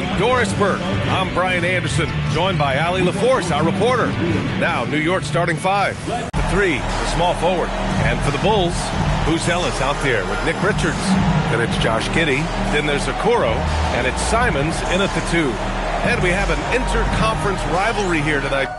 in Dorisburg. I'm Brian Anderson, joined by Allie LaForce, our reporter. Now, New York starting five. The three, the small forward. And for the Bulls, Buzelis out there with Nick Richards. Then it's Josh Giddey. Then there's Okoro. And it's Simons in at the two. And we have an inter-conference rivalry here tonight.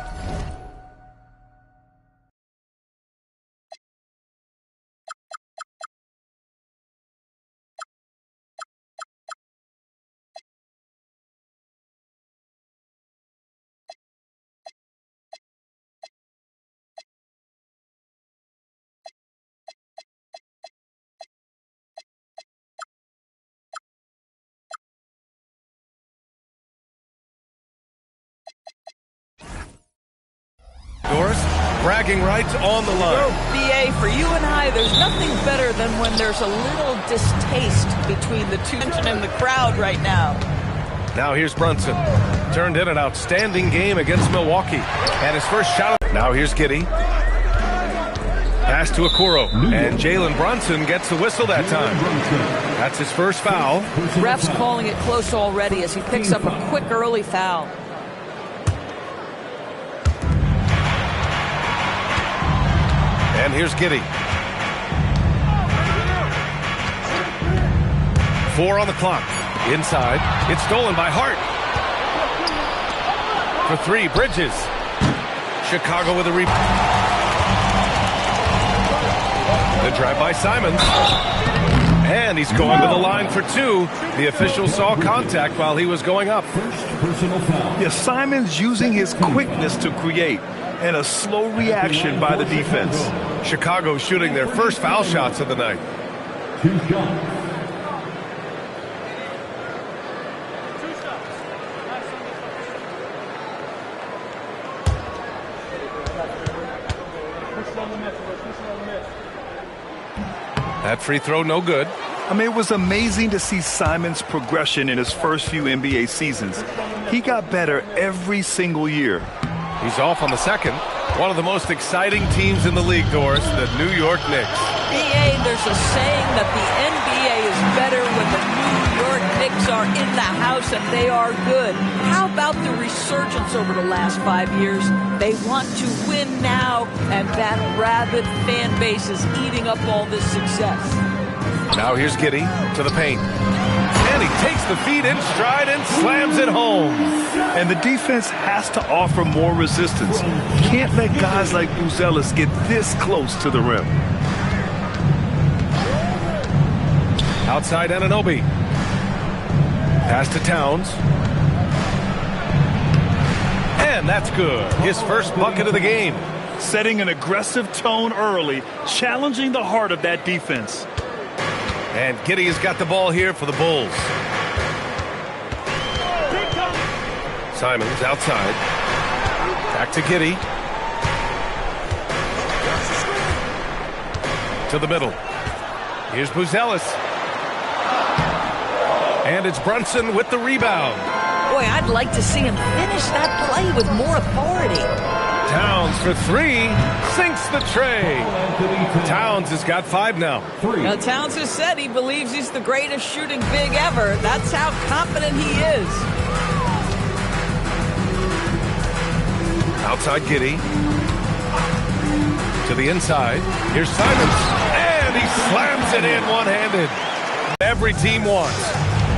Doris, bragging rights on the line. BA, for you and I, there's nothing better than when there's a little distaste between the two and the crowd right now. Now here's Brunson. Turned in an outstanding game against Milwaukee. And his first shot. Now here's Giddey. Pass to Okoro. And Jalen Brunson gets the whistle that time. That's his first foul. Ref's calling it close already as he picks up a quick early foul. And here's Giddey. 4 on the clock. Inside. It's stolen by Hart. For three, Bridges. Chicago with a rebound. The drive by Simons. And he's going to the line for two. The official saw contact while he was going up. Yeah, Simons using his quickness to create. And a slow reaction by the defense. Chicago shooting their first foul shots of the night. Two shots. That free throw no good. I mean, it was amazing to see Simons' progression in his first few NBA seasons. He got better every single year. He's off on the second. One of the most exciting teams in the league, Doris, the New York Knicks. BA, there's a saying that the NBA is better when the New York Knicks are in the house and they are good. How about the resurgence over the last 5 years? They want to win now, and that rabid fan base is eating up all this success. Now here's Giddey to the paint. And he takes the feed in stride and slams it home. And the defense has to offer more resistance. Can't let guys like Buzelis get this close to the rim. Outside Anunoby. Pass to Towns. And that's good. His first bucket of the game. Setting an aggressive tone early, challenging the heart of that defense. And Giddey has got the ball here for the Bulls. Simons outside. Back to Giddey. To the middle. Here's Buzelis. And it's Brunson with the rebound. Boy, I'd like to see him finish that play with more authority. Towns for three, sinks the tray. Towns has got 5 now. Now, Towns has said he believes he's the greatest shooting big ever. That's how confident he is. Outside Giddey. To the inside. Here's Simons. And he slams it in one-handed. Every team wants.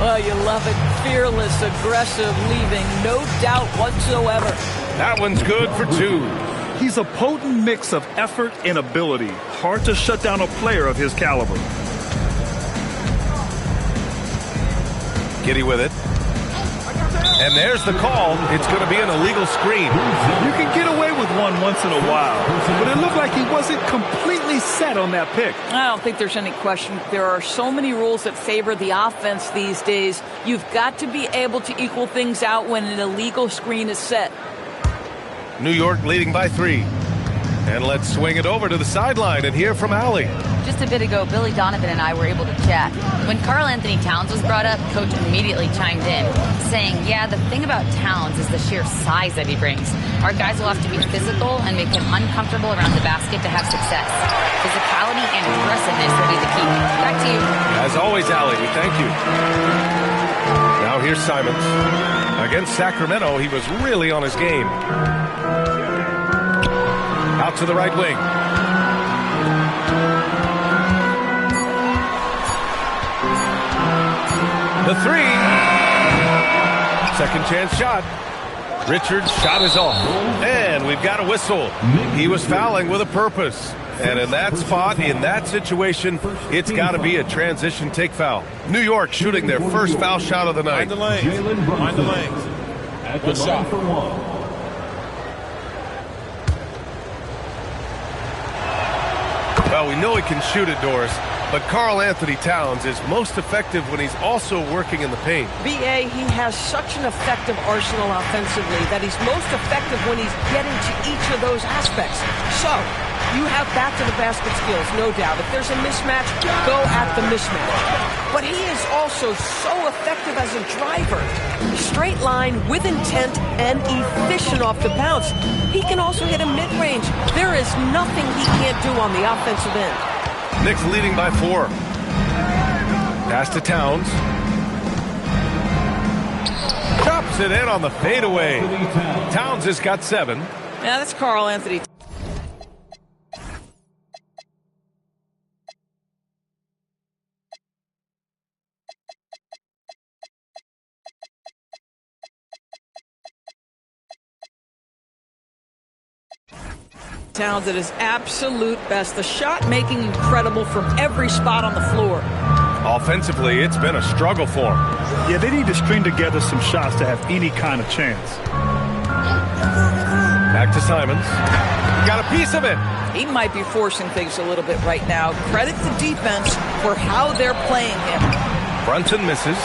Oh, you love it. Fearless, aggressive, leaving no doubt whatsoever. That one's good for 2. He's a potent mix of effort and ability. Hard to shut down a player of his caliber. Giddey with it. And there's the call. It's going to be an illegal screen. You can get away with one once in a while, but it looked like he wasn't completely set on that pick. I don't think there's any question. There are so many rules that favor the offense these days. You've got to be able to equal things out when an illegal screen is set. New York leading by 3. And let's swing it over to the sideline and hear from Allie. Just a bit ago, Billy Donovan and I were able to chat. When Karl Anthony Towns was brought up, Coach immediately chimed in, saying, yeah, the thing about Towns is the sheer size that he brings. Our guys will have to be physical and make him uncomfortable around the basket to have success. Physicality and aggressiveness will be the key. Back to you. As always, Allie, we thank you. Now here's Simons. Against Sacramento, he was really on his game. Out to the right wing. The three. Second chance shot. Richard's shot is off. And we've got a whistle. He was fouling with a purpose. And in that spot, in that situation, it's got to be a transition take foul. New York shooting their first foul shot of the night. Mind the lanes. Mind the lanes. Good shot. Well, we know he can shoot it, Doris, but Karl Anthony Towns is most effective when he's also working in the paint. B.A., he has such an effective arsenal offensively that he's most effective when he's getting to each of those aspects. So, you have back-to-the-basket skills, no doubt. If there's a mismatch, go at the mismatch. But he is also so effective as a driver. Straight line, with intent, and efficient off the bounce. He can also hit a mid-range. There is nothing he can't do on the offensive end. Knicks leading by 4. Pass to Towns. Drops it in on the fadeaway. Towns has got 7. Yeah, that's Karl Anthony. Towns at his absolute best. The shot making incredible from every spot on the floor. Offensively, it's been a struggle for him. Yeah, they need to string together some shots to have any kind of chance. Back to Simons. Got a piece of it. He might be forcing things a little bit right now. Credit the defense for how they're playing him. Brunson misses.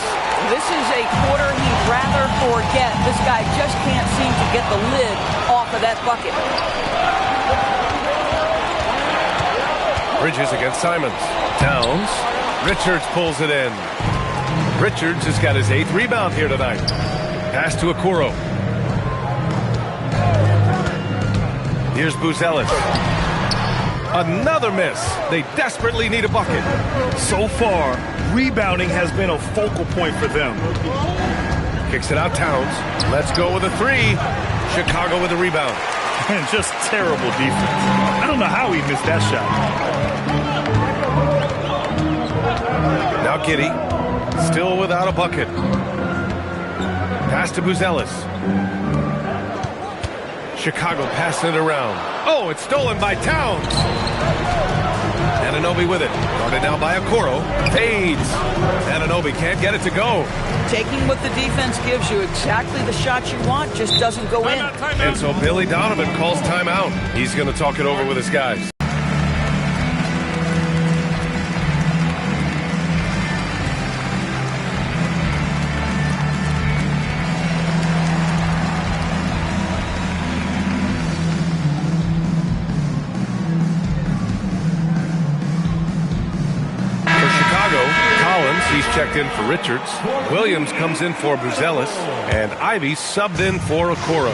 This is a quarter he'd rather forget. This guy just can't seem to get the lid off of that bucket. Bridges against Simons. Towns. Richards pulls it in. Richards has got his 8th rebound here tonight. Pass to Okoro. Here's Buzelis. Another miss. They desperately need a bucket. So far, rebounding has been a focal point for them. Kicks it out Towns. Let's go with a 3. Chicago with a rebound. And just terrible defense. I don't know how he missed that shot. Now Giddey, still without a bucket. Pass to Buzelis. Chicago passing it around. Oh, it's stolen by Towns. Anunoby with it. Guarded now by Okoro. Fades. Anunoby can't get it to go. Taking what the defense gives you, exactly the shot you want, just doesn't go in. And so Billy Donovan calls timeout. He's going to talk it over with his guys. He's checked in for Richards. Williams comes in for Buzelis. And Ivy subbed in for Okoro.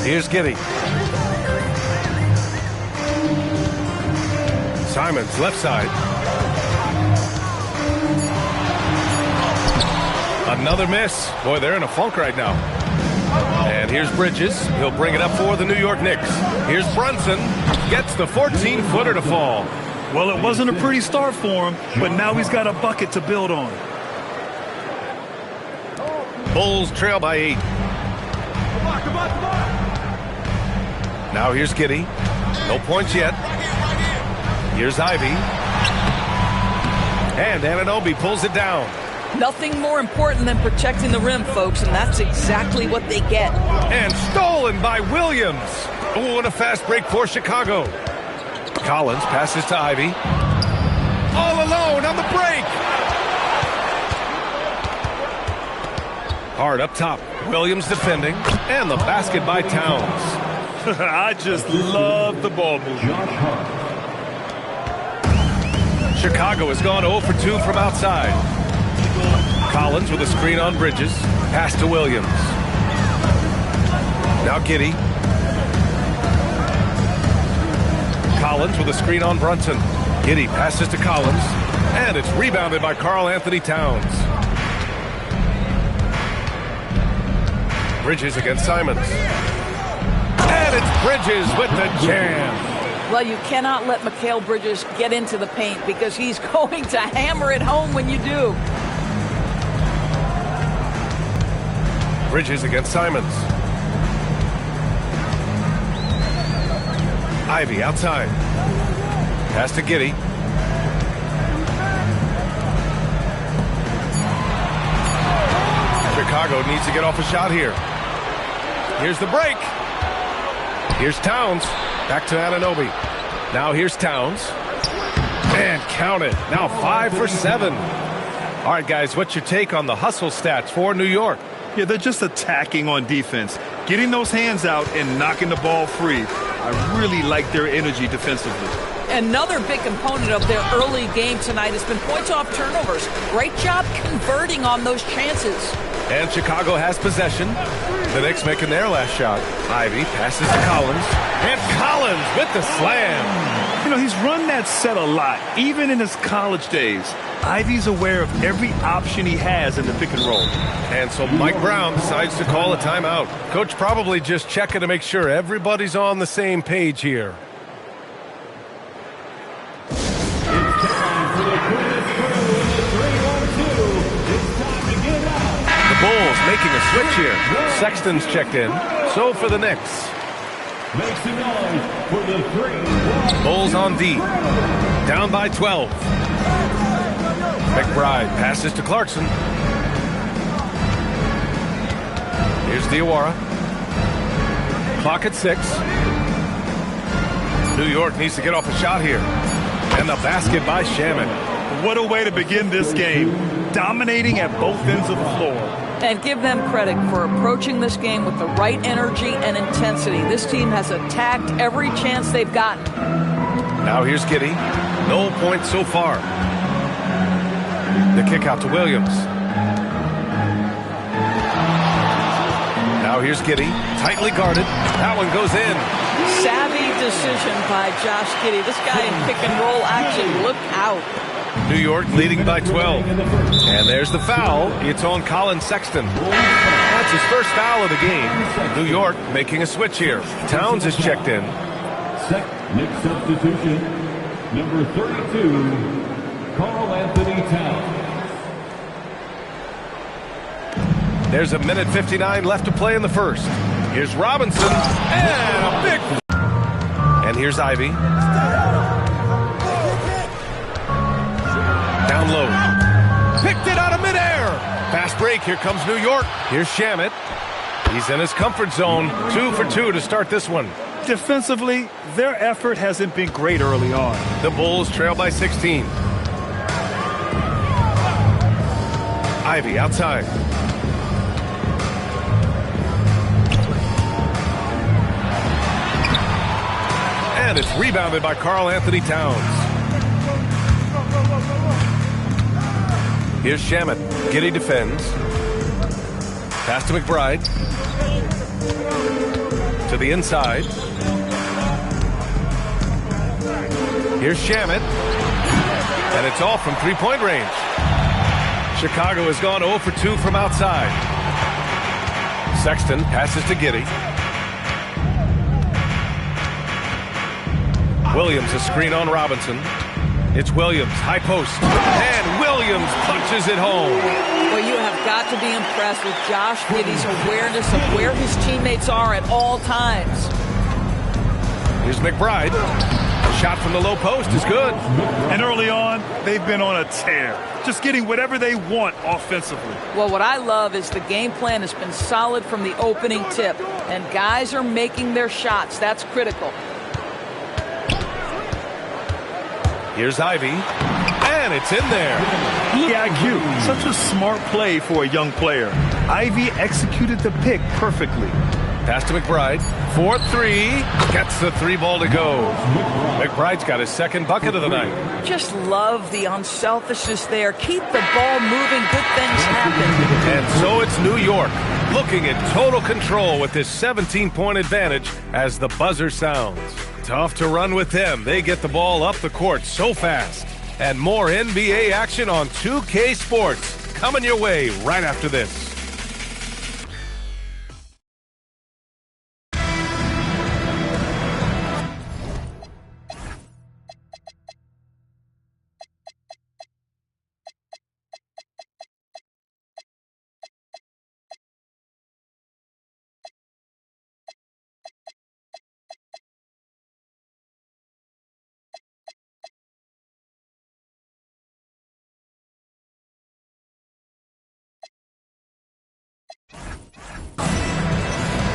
Here's Giddey. Simons left side. Another miss. Boy, they're in a funk right now. And here's Bridges. He'll bring it up for the New York Knicks. Here's Brunson. Gets the 14-footer to fall. Well, it wasn't a pretty start for him, but now he's got a bucket to build on. Bulls trail by 8. Now here's Giddey. No points yet. Here's Ivy. And Anunoby pulls it down. Nothing more important than protecting the rim, folks, and that's exactly what they get. And stolen by Williams. Oh, and a fast break for Chicago. Collins passes to Ivy. All alone on the break. Hard up top. Williams defending. And the basket by Towns. I just love the ball movement. Chicago has gone 0 for 2 from outside. Collins with a screen on Bridges. Pass to Williams. Now Giddey. Collins with a screen on Brunson. Giddey passes to Collins. And it's rebounded by Karl-Anthony Towns. Bridges against Simons. And it's Bridges with the jam. Well, you cannot let Mikal Bridges get into the paint because he's going to hammer it home when you do. Bridges against Simons. Ivy outside. Pass to Giddey. Chicago needs to get off a shot here. Here's the break. Here's Towns. Back to Anunoby. Now here's Towns. And count it. Now 5 for 7. All right, guys, what's your take on the hustle stats for New York? Yeah, they're just attacking on defense, getting those hands out and knocking the ball free. I really like their energy defensively. Another big component of their early game tonight has been points off turnovers. Great job converting on those chances. And Chicago has possession. The Knicks making their last shot. Ivy passes to Collins. And Collins with the slam. You know, he's run that set a lot, even in his college days. Ivy's aware of every option he has in the pick and roll. And so Mike Brown decides to call a timeout. Coach probably just checking to make sure everybody's on the same page here. The Bulls making a switch here. Sexton's checked in. So for the Knicks. Bulls on D. Down by 12. McBride passes to Clarkson. Here's Diawara. Clock at 6. New York needs to get off a shot here. And the basket by Shaman. What a way to begin this game. Dominating at both ends of the floor. And give them credit for approaching this game with the right energy and intensity. This team has attacked every chance they've gotten. Now here's Giddey. No points so far. The kick out to Williams. Now here's Giddey. Tightly guarded. That one goes in. Savvy decision by Josh Giddey. This guy in pick and roll action. Look out. New York leading by 12. And there's the foul. It's on Colin Sexton. That's his first foul of the game. New York making a switch here. Towns is checked in. Next substitution, number 32, Karl-Anthony Towns. There's a minute 59 left to play in the first. Here's Robinson. And a big... And here's Ivy. Down low. Picked it out of midair. Fast break. Here comes New York. Here's Shamet. He's in his comfort zone. 2 for 2 to start this one. Defensively, their effort hasn't been great early on. The Bulls trail by 16. Ivy outside. And it's rebounded by Karl-Anthony Towns. Here's Shamet. Giddey defends. Pass to McBride. To the inside. Here's Shamet. And it's all from three-point range. Chicago has gone 0 for 2 from outside. Sexton passes to Giddey. Williams a screen on Robinson. It's Williams, high post. And Williams punches it home. Well, you have got to be impressed with Josh Giddey's awareness of where his teammates are at all times. Here's McBride. A shot from the low post is good. And early on, they've been on a tear. Just getting whatever they want offensively. Well, what I love is the game plan has been solid from the opening tip. And guys are making their shots. That's critical. Here's Ivy. And it's in there. Look at IQ. Such a smart play for a young player. Ivy executed the pick perfectly. Pass to McBride. 4-3. Gets the 3-ball to go. McBride's got his second bucket of the night. Just love the unselfishness there. Keep the ball moving. Good things happen. And so it's New York looking at total control with this 17-point advantage as the buzzer sounds. Tough to run with them. They get the ball up the court so fast. and more NBA action on 2K Sports. Coming your way right after this.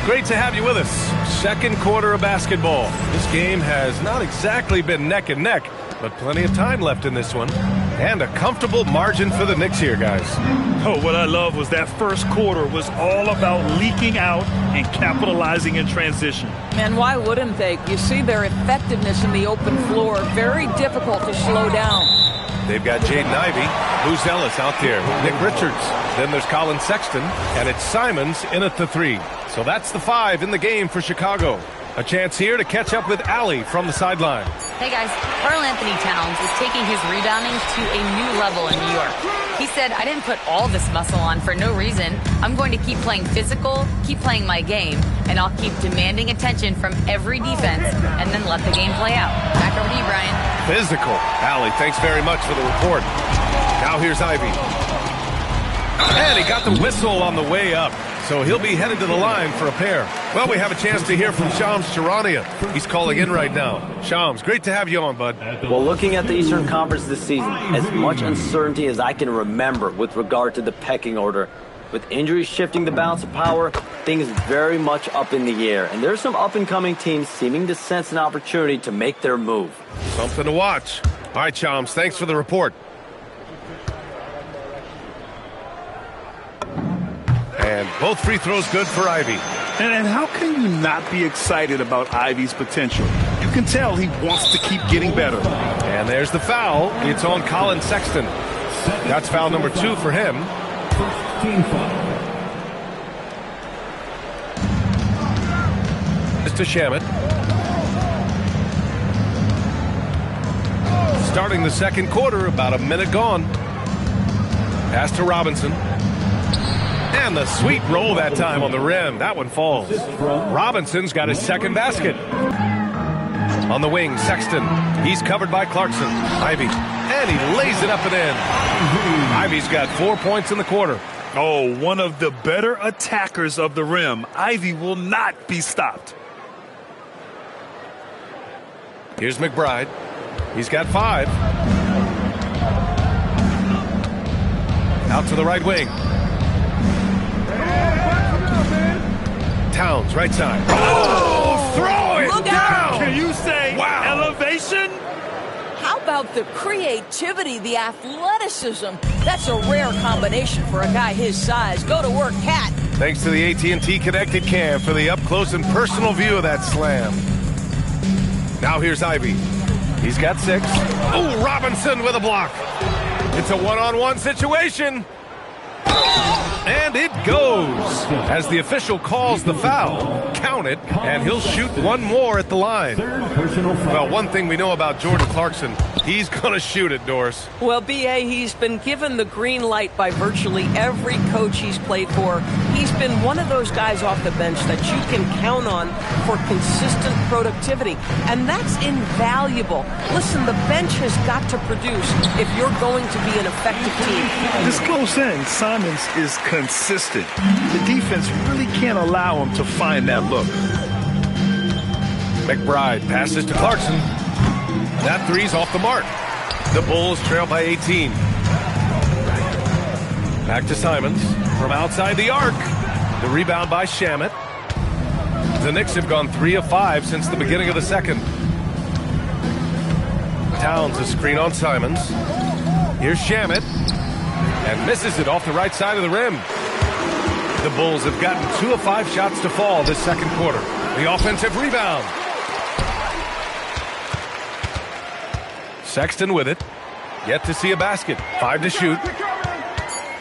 Great to have you with us. Second quarter of basketball. This game has not exactly been neck and neck, but plenty of time left in this one. And a comfortable margin for the Knicks here, guys. Oh, what I love was that first quarter was all about leaking out and capitalizing in transition. And why wouldn't they? You see their effectiveness in the open floor. Very difficult to slow down. They've got Jaden Ivey, who's Ellis out there with Nick Richards. Then there's Colin Sexton, and it's Simons in at the 3. So that's the 5 in the game for Chicago. A chance here to catch up with Allie from the sideline. Hey guys, Karl Anthony Towns is taking his rebounding to a new level in New York. He said, I didn't put all this muscle on for no reason. I'm going to keep playing physical, keep playing my game, and I'll keep demanding attention from every defense and then let the game play out. Back over to you, Brian. Physical. Allie, thanks very much for the report. Now here's Ivey. And he got the whistle on the way up. So he'll be headed to the line for a pair. Well, we have a chance to hear from Shams Charania. He's calling in right now. Shams, great to have you on, bud. Well, looking at the Eastern Conference this season, as much uncertainty as I can remember with regard to the pecking order. With injuries shifting the balance of power, things very much up in the air. And there's some up-and-coming teams seeming to sense an opportunity to make their move. Something to watch. All right, Shams, thanks for the report. And both free throws good for Ivey. And how can you not be excited about Ivey's potential? You can tell he wants to keep getting better. And there's the foul. It's on Colin Sexton. That's foul number 2 for him. Team foul. It's to Shamet. Starting the second quarter, about a minute gone. Pass to Robinson. And the sweet roll that time on the rim. That one falls. Robinson's got his second basket. On the wing, Sexton. He's covered by Clarkson. Ivey. And he lays it up and in. Ivey's got 4 points in the quarter. Oh, one of the better attackers of the rim. Ivey will not be stopped. Here's McBride. He's got 5. Out to the right wing. Towns, right side. Oh, throw it Look down. out. Can you say elevation? How about the creativity, the athleticism? That's a rare combination for a guy his size. Go to work, Cat. Thanks to the AT&T Connected Cam for the up-close and personal view of that slam. Now here's Ivey. He's got 6. Oh, Robinson with a block. It's a one-on-one situation. And it goes. As the official calls the foul, count it, and he'll shoot one more at the line. Well, one thing we know about Jordan Clarkson, he's going to shoot it, Doris. Well, B.A., he's been given the green light by virtually every coach he's played for. He's been one of those guys off the bench that you can count on for consistent productivity, and that's invaluable. Listen, the bench has got to produce if you're going to be an effective team. This close in, Simons is consistent. The defense really can't allow him to find that look. McBride passes to Clarkson. That three's off the mark. The Bulls trail by 18. Back to Simons from outside the arc. The rebound by Shamet. The Knicks have gone 3 of 5 since the beginning of the second. Towns a screen on Simons. Here's Shamet. And misses it off the right side of the rim. The Bulls have gotten 2 of 5 shots to fall this second quarter. The offensive rebound. Sexton with it. Yet to see a basket. 5 to shoot.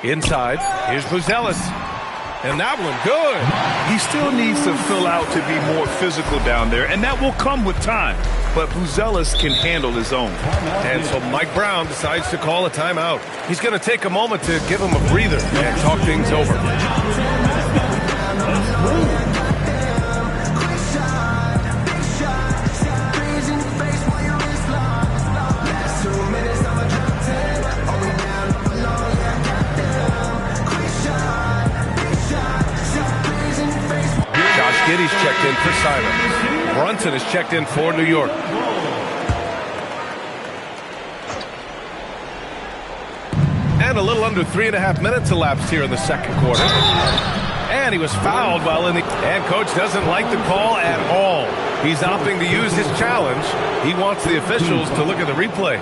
Inside. Here's Buzelis. And that one, good. He still needs to fill out to be more physical down there, and that will come with time. But Buzelis can handle his own. And so Mike Brown decides to call a timeout. He's going to take a moment to give him a breather and talk things over. Giddey's checked in for Simons. Brunson is checked in for New York. And a little under 3.5 minutes elapsed here in the second quarter. And he was fouled while in the... And coach doesn't like the call at all. He's opting to use his challenge. He wants the officials to look at the replay.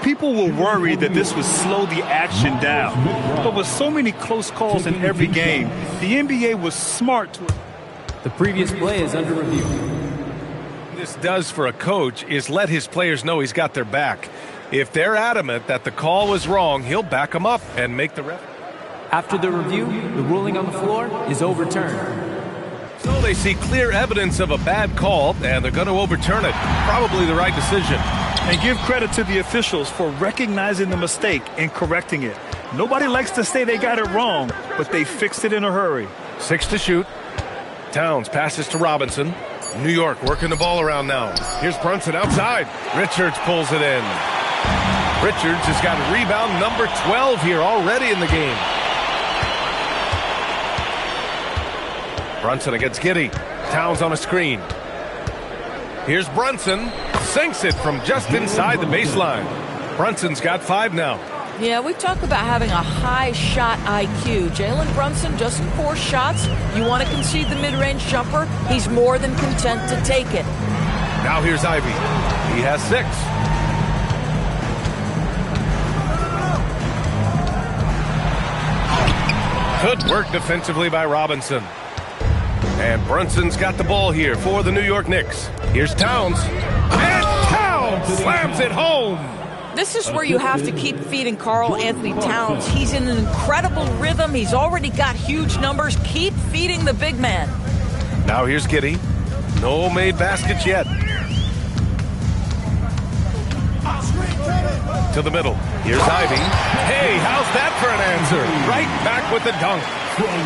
People were worried that this would slow the action down. But with so many close calls in every game, the NBA was smart to... The previous play is under review. This does for a coach is let his players know he's got their back. If they're adamant that the call was wrong, he'll back them up and make the ref. After the review, the ruling on the floor is overturned. So they see clear evidence of a bad call, and they're going to overturn it. Probably the right decision. And give credit to the officials for recognizing the mistake and correcting it. Nobody likes to say they got it wrong, but they fixed it in a hurry. 6 to shoot. Towns passes to Robinson. New York working the ball around now. Here's Brunson outside. Richards pulls it in. Richards has got rebound number 12 here already in the game. Brunson against Giddey. Towns on a screen. Here's Brunson. Sinks it from just inside the baseline. Brunson's got 5 now. Yeah, we talk about having a high shot IQ. Jalen Brunson doesn't force shots. You want to concede the mid-range jumper, he's more than content to take it. Now here's Ivey. He has 6. Good work defensively by Robinson. And Brunson's got the ball here for the New York Knicks. Here's Towns. And Towns slams it home. This is where you have to keep feeding Karl Anthony Towns. He's in an incredible rhythm. He's already got huge numbers. Keep feeding the big man. Now here's Giddey. No made baskets yet. To the middle. Here's Ivey. Hey, how's that for an answer? Right back with the dunk.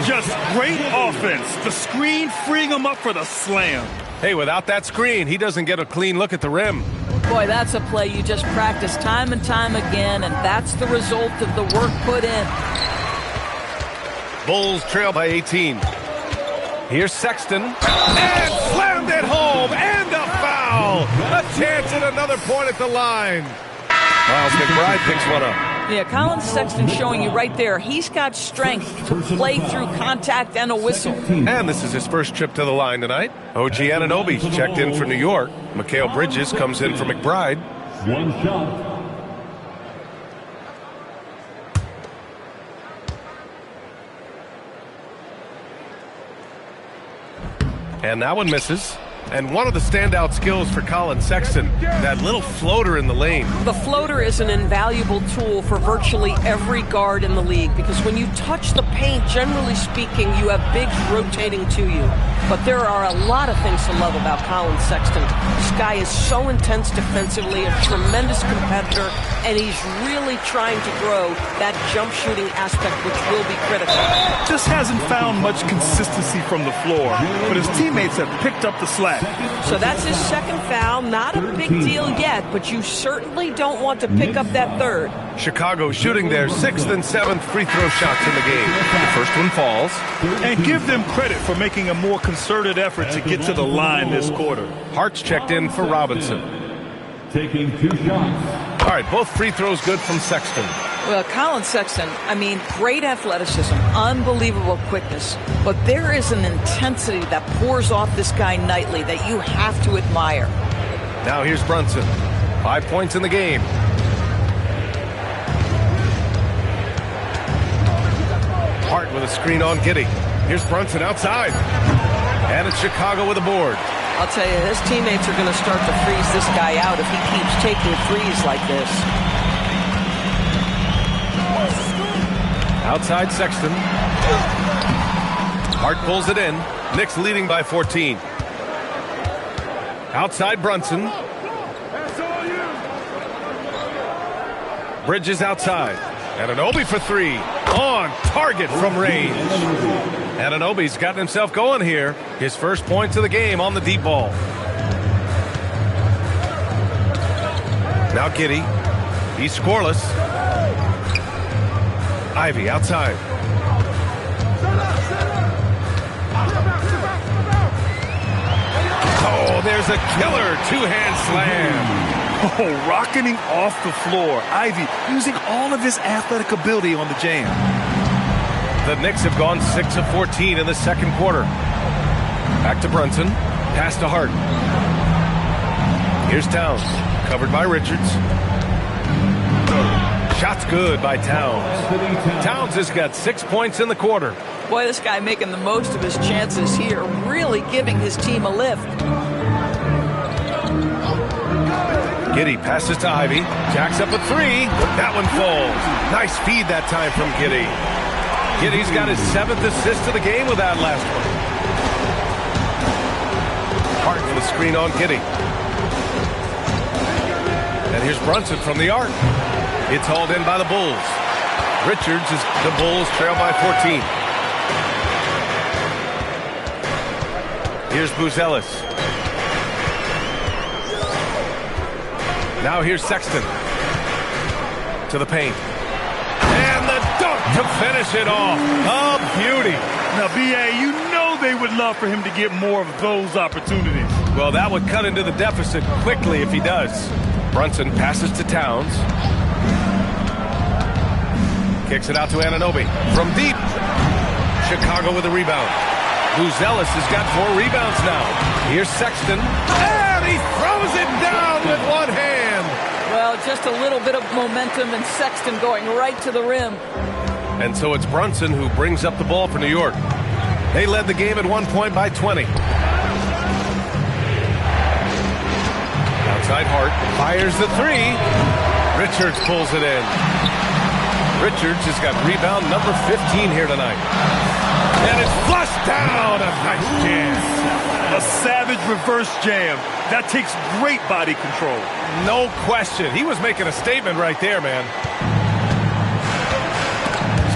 Just great offense. The screen freeing him up for the slam. Hey, without that screen, he doesn't get a clean look at the rim. Boy, that's a play you just practice time and time again, and that's the result of the work put in. Bulls trail by 18. Here's Sexton. And slammed it home. And a foul. A chance at another point at the line. Miles McBride picks one up. Yeah, Colin Sexton showing you right there. He's got strength to play through contact and a whistle. And this is his first trip to the line tonight. OG Anunoby's checked in for New York. Mikal Bridges comes in for McBride. One shot. And that one misses. And one of the standout skills for Colin Sexton, that little floater in the lane. The floater is an invaluable tool for virtually every guard in the league because when you touch the paint, generally speaking, you have bigs rotating to you. But there are a lot of things to love about Colin Sexton. This guy is so intense defensively, a tremendous competitor, and he's really trying to grow that jump shooting aspect, which will be critical. Just hasn't found much consistency from the floor, but his teammates have picked up the slack. So that's his second foul. Not a big deal yet, but you certainly don't want to pick up that third. Chicago shooting their 6th and 7th free throw shots in the game. The first one falls. And give them credit for making a more concerted effort to get to the line this quarter. Hart's checked in for Robinson. Taking 2 shots. All right, both free throws good from Sexton. Well, Colin Sexton, I mean, great athleticism, unbelievable quickness, but there is an intensity that pours off this guy nightly that you have to admire. Now here's Brunson. 5 points in the game. Hart with a screen on Giddey. Here's Brunson outside. And it's Chicago with a board. I'll tell you, his teammates are going to start to freeze this guy out if he keeps taking threes like this. Outside Sexton. Hart pulls it in. Knicks leading by 14. Outside Brunson. Bridges outside. Anunoby for three. On target from range. Anunoby's gotten himself going here. His first points of the game on the deep ball. Now Giddey. He's scoreless. Ivy outside. Oh, there's a killer two-hand slam. Oh, rocketing off the floor. Ivy using all of his athletic ability on the jam. The Knicks have gone 6 of 14 in the second quarter. Back to Brunson. Pass to Hart. Here's Towns. Covered by Richards. Shot's good by Towns. Towns has got 6 points in the quarter. Boy, this guy making the most of his chances here, really giving his team a lift. Giddey passes to Ivy. Jacks up a three. That one falls. Nice feed that time from Giddey. Giddey's got his 7th assist of the game with that last one. Hart for the screen on Giddey. And here's Brunson from the arc. It's hauled in by the Bulls. Richards is the Bulls trail by 14. Here's Buzelis. Now here's Sexton. To the paint. And the dunk to finish it off. A beauty. Now, B.A., you know they would love for him to get more of those opportunities. Well, that would cut into the deficit quickly if he does. Brunson passes to Towns. Kicks it out to Anunoby. From deep. Chicago with a rebound. Buzelis has got 4 rebounds now. Here's Sexton. And he throws it down with one hand. Well, just a little bit of momentum and Sexton going right to the rim. And so it's Brunson who brings up the ball for New York. They led the game at 1 point by 20. Outside Hart fires the three. Richards pulls it in. Richards has got rebound number 15 here tonight. And it's flushed down. A nice jam. A savage reverse jam. That takes great body control. No question. He was making a statement right there, man.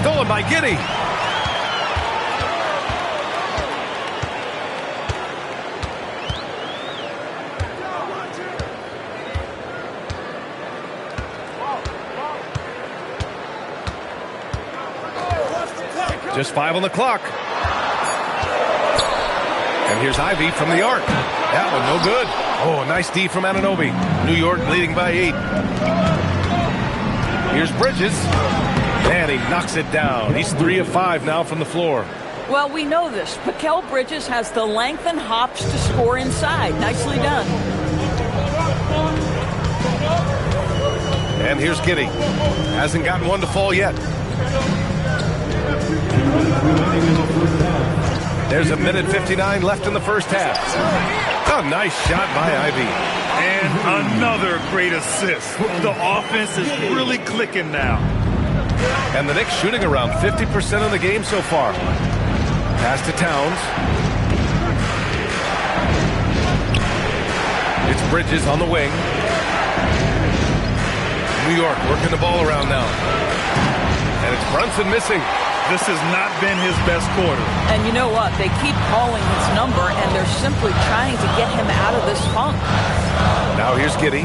Stolen by Giddey. Just 5 on the clock. And here's Ivy from the arc. That one no good. Oh, nice D from Anunoby. New York leading by 8. Here's Bridges. And he knocks it down. He's 3 of 5 now from the floor. Well, we know this. Mikal Bridges has the length and hops to score inside. Nicely done. And here's Giddey. Hasn't gotten one to fall yet. There's 1:59 left in the first half. A nice shot by Ivy. And another great assist. The offense is really clicking now. And the Knicks shooting around 50% of the game so far. Pass to Towns. It's Bridges on the wing. New York working the ball around now. And it's Brunson missing. This has not been his best quarter. And you know what? They keep calling his number, and they're simply trying to get him out of this funk. Now here's Giddey.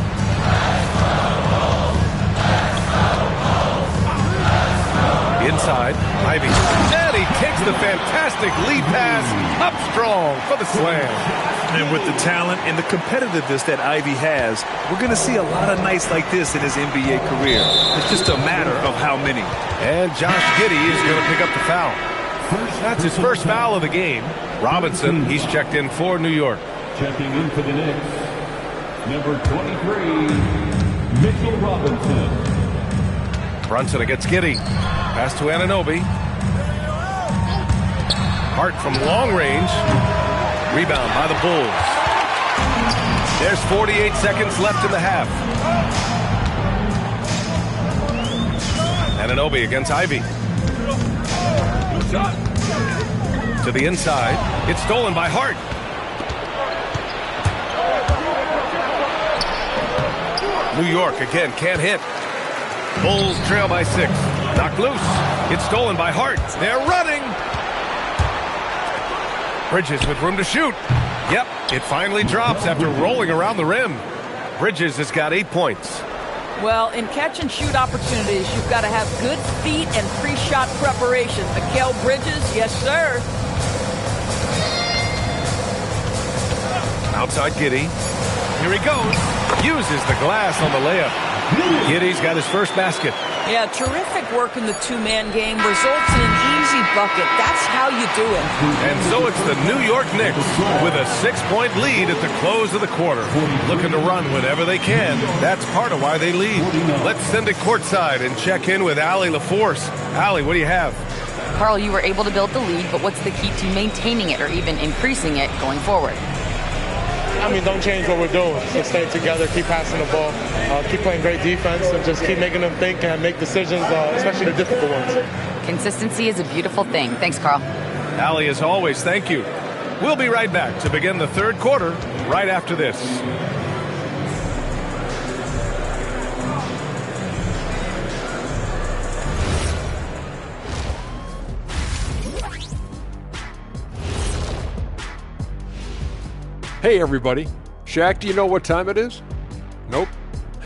Inside, Ivy. And he takes the fantastic lead pass up strong for the slam. And with the talent and the competitiveness that Ivy has, we're going to see a lot of nights like this in his NBA career. It's just a matter of how many. And Josh Giddey is going to pick up the foul. That's his first foul of the game. Robinson, he's checked in for New York. Checking in for the Knicks, number 23, Mitchell Robinson. Brunson against Giddey. Pass to Anunoby. Hart from long range. Rebound by the Bulls. There's 48 seconds left in the half. Anunoby against Ivy. To the inside. It's stolen by Hart. New York again can't hit. Bulls trail by 6. Knocked loose. It's stolen by Hart. They're running. Bridges with room to shoot. Yep, it finally drops after rolling around the rim. Bridges has got 8 points. Well, in catch-and-shoot opportunities, you've got to have good feet and pre-shot preparation. Mikal Bridges, yes, sir. Outside Giddey. Here he goes. Uses the glass on the layup. Giddey's got his first basket. Yeah, terrific work in the two-man game. Results in an easy bucket. That's how you do it. And so it's the New York Knicks with a 6-point lead at the close of the quarter. Looking to run whenever they can. That's part of why they lead. Let's send it courtside and check in with Allie LaForce. Allie, what do you have? Carl, you were able to build the lead, but what's the key to maintaining it or even increasing it going forward? I mean, don't change what we're doing. Just stay together, keep passing the ball, keep playing great defense, and just keep making them think and make decisions, especially the difficult ones. Consistency is a beautiful thing. Thanks, Carl. Allie, as always, thank you. We'll be right back to begin the third quarter right after this. Hey everybody, Shaq, do you know what time it is? Nope.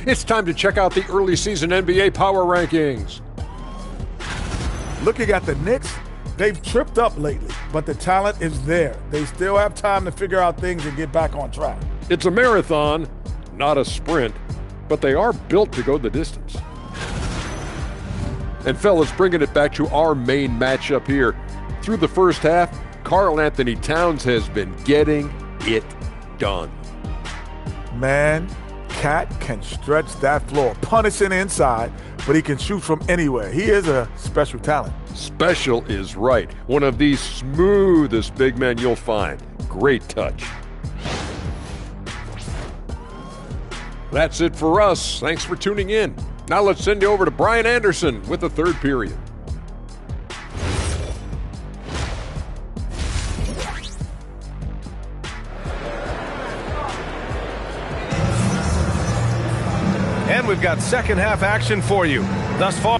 It's time to check out the early season NBA Power Rankings. Looking at the Knicks, they've tripped up lately, but the talent is there. They still have time to figure out things and get back on track. It's a marathon, not a sprint, but they are built to go the distance. And fellas, bringing it back to our main matchup here. Through the first half, Karl Anthony Towns has been getting it done. Man, Cat can stretch that floor, punishing inside, but he can shoot from anywhere. He is a special talent. Special is right. One of the smoothest big men you'll find. Great touch. That's it for us. Thanks for tuning in. Now let's send you over to Brian Anderson with the third period. And we've got second half action for you. Thus far.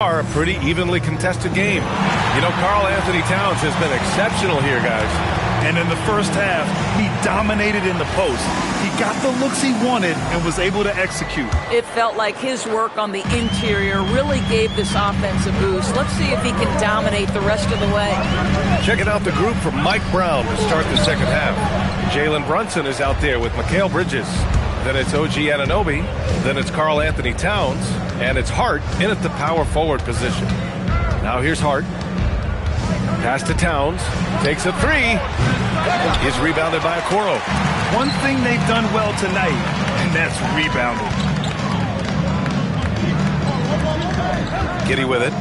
A pretty evenly contested game. You know, Karl Anthony Towns has been exceptional here, guys. And in the first half, he dominated in the post. He got the looks he wanted and was able to execute. It felt like his work on the interior really gave this offense a boost. Let's see if he can dominate the rest of the way. Checking out the group from Mike Brown to start the second half. Jalen Brunson is out there with Mikal Bridges. Then it's OG Anunoby. Then it's Karl Anthony Towns. And it's Hart in at the power forward position. Now here's Hart. Pass to Towns. Takes a three. Is rebounded by Okoro. One thing they've done well tonight, and that's rebounding. Giddey with it.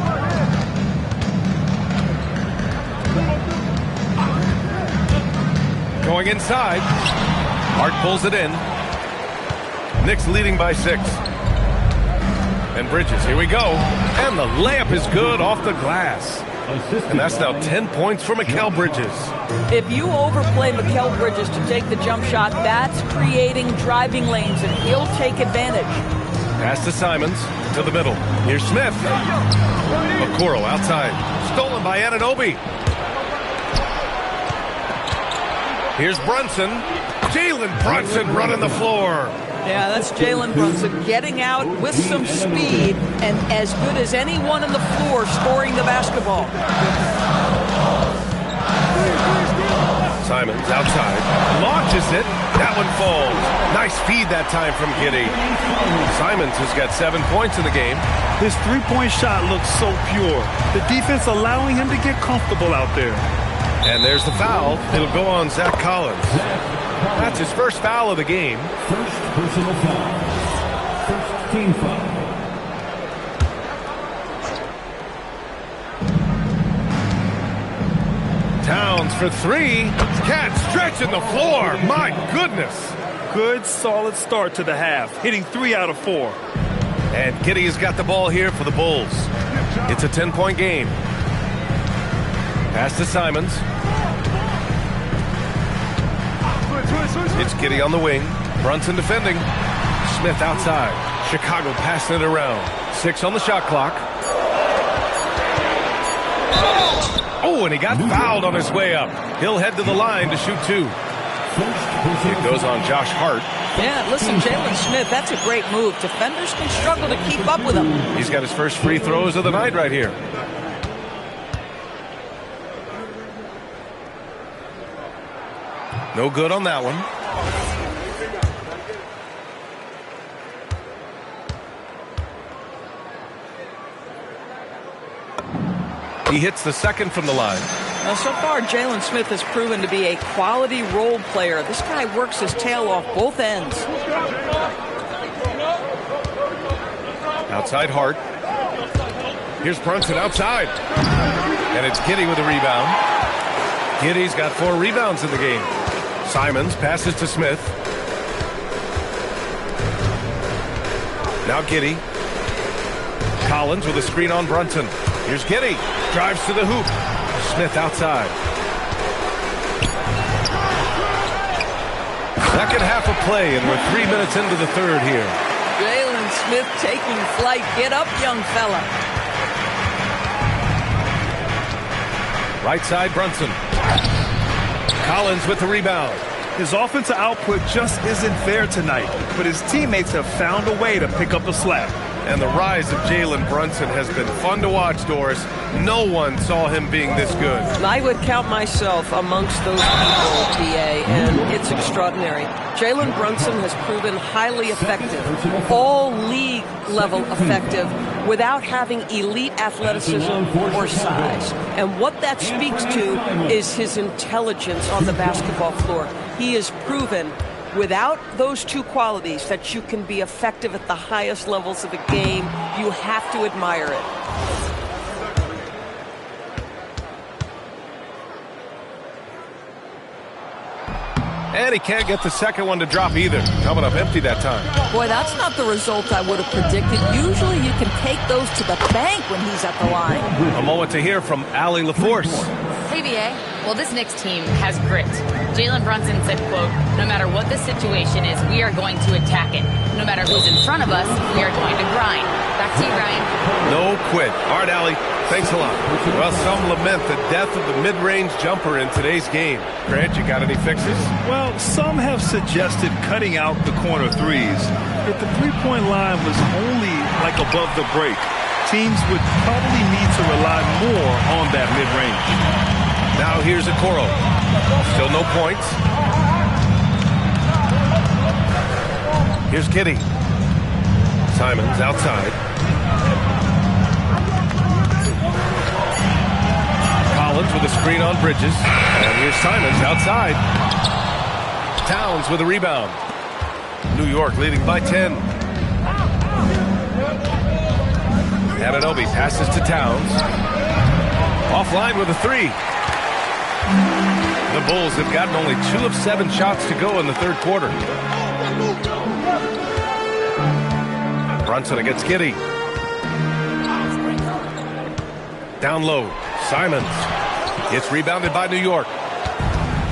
Going inside. Hart pulls it in. Knicks leading by 6. And Bridges, here we go. And the layup is good off the glass. And that's now 10 points for Mikal Bridges. If you overplay Mikal Bridges to take the jump shot, that's creating driving lanes, and he'll take advantage. Pass to Simons, to the middle. Here's Smith. Okoro outside. Stolen by Anunoby. Here's Brunson. Jalen Brunson running the floor. Yeah, that's Jalen Brunson getting out with some speed and as good as anyone on the floor scoring the basketball. Simons outside. Launches it. That one falls. Nice feed that time from Giddy. Simons has got 7 points in the game. His three-point shot looks so pure. The defense allowing him to get comfortable out there. And there's the foul. It'll go on Zach Collins. That's his first foul of the game. First personal foul. First team foul. Towns for three. Cat stretching the floor. My goodness. Good, solid start to the half, hitting 3 out of 4. And Giddy has got the ball here for the Bulls. It's a 10-point game. Pass to Simons. It's Giddy on the wing. Brunson defending. Smith outside. Chicago passing it around. 6 on the shot clock. Oh, and he got fouled on his way up. He'll head to the line to shoot 2. It goes on Josh Hart. Yeah, listen, Jalen Smith, that's a great move. Defenders can struggle to keep up with him. He's got his first free throws of the night right here. No good on that one. He hits the second from the line. Now, so far, Jalen Smith has proven to be a quality role player. This guy works his tail off both ends. Outside Hart. Here's Brunson outside. And it's Giddy with a rebound. Giddy's got 4 rebounds in the game. Simons passes to Smith. Now Giddy. Collins with a screen on Brunson. Here's Giddy. Drives to the hoop. Smith outside. Second half of play, and we're 3 minutes into the third here. Jalen Smith taking flight. Get up, young fella. Right side, Brunson. Collins with the rebound. His offensive output just isn't there tonight, but his teammates have found a way to pick up the slack. And the rise of Jalen Brunson has been fun to watch, Doris. No one saw him being this good. I would count myself amongst those people, BA, and it's extraordinary. Jalen Brunson has proven highly effective, all league level effective, without having elite athleticism or size. And what that speaks to is his intelligence on the basketball floor. He has proven without those two qualities that you can be effective at the highest levels of the game. You have to admire it. And he can't get the second one to drop either. Coming up empty that time. Boy, that's not the result I would have predicted. Usually you can take those to the bank when he's at the line. A moment to hear from Allie LaForce. Hey, BA. Well, this Knicks team has grit. Jalen Brunson said, quote, "No matter what the situation is, we are going to attack it. No matter who's in front of us, we are going to grind." Back to you, Ryan. No quit. All right, Allie. Thanks a lot. Well, some lament the death of the mid-range jumper in today's game. Grant, you got any fixes? Well, some have suggested cutting out the corner threes. If the three-point line was only like above the break, teams would probably need to rely more on that mid-range. Now here's Okoro. Still no points. Here's Giddy. Simons outside. Collins with a screen on Bridges. And here's Simons outside. Towns with a rebound. New York leading by 10. Anunoby passes to Towns. Offline with a 3. The Bulls have gotten only 2 of 7 shots to go in the third quarter. Brunson against Giddy. Down low. Simons. It's rebounded by New York.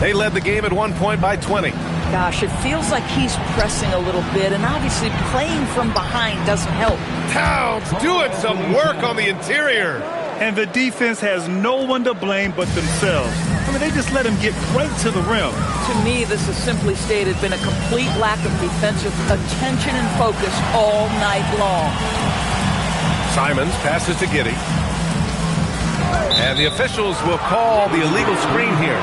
They led the game at one point by 20. Gosh, it feels like he's pressing a little bit, and obviously playing from behind doesn't help. Towns doing some work on the interior. And the defense has no one to blame but themselves. I mean, they just let him get right to the rim. To me, this has simply stated been a complete lack of defensive attention and focus all night long. Simons passes to Giddy. And the officials will call the illegal screen here.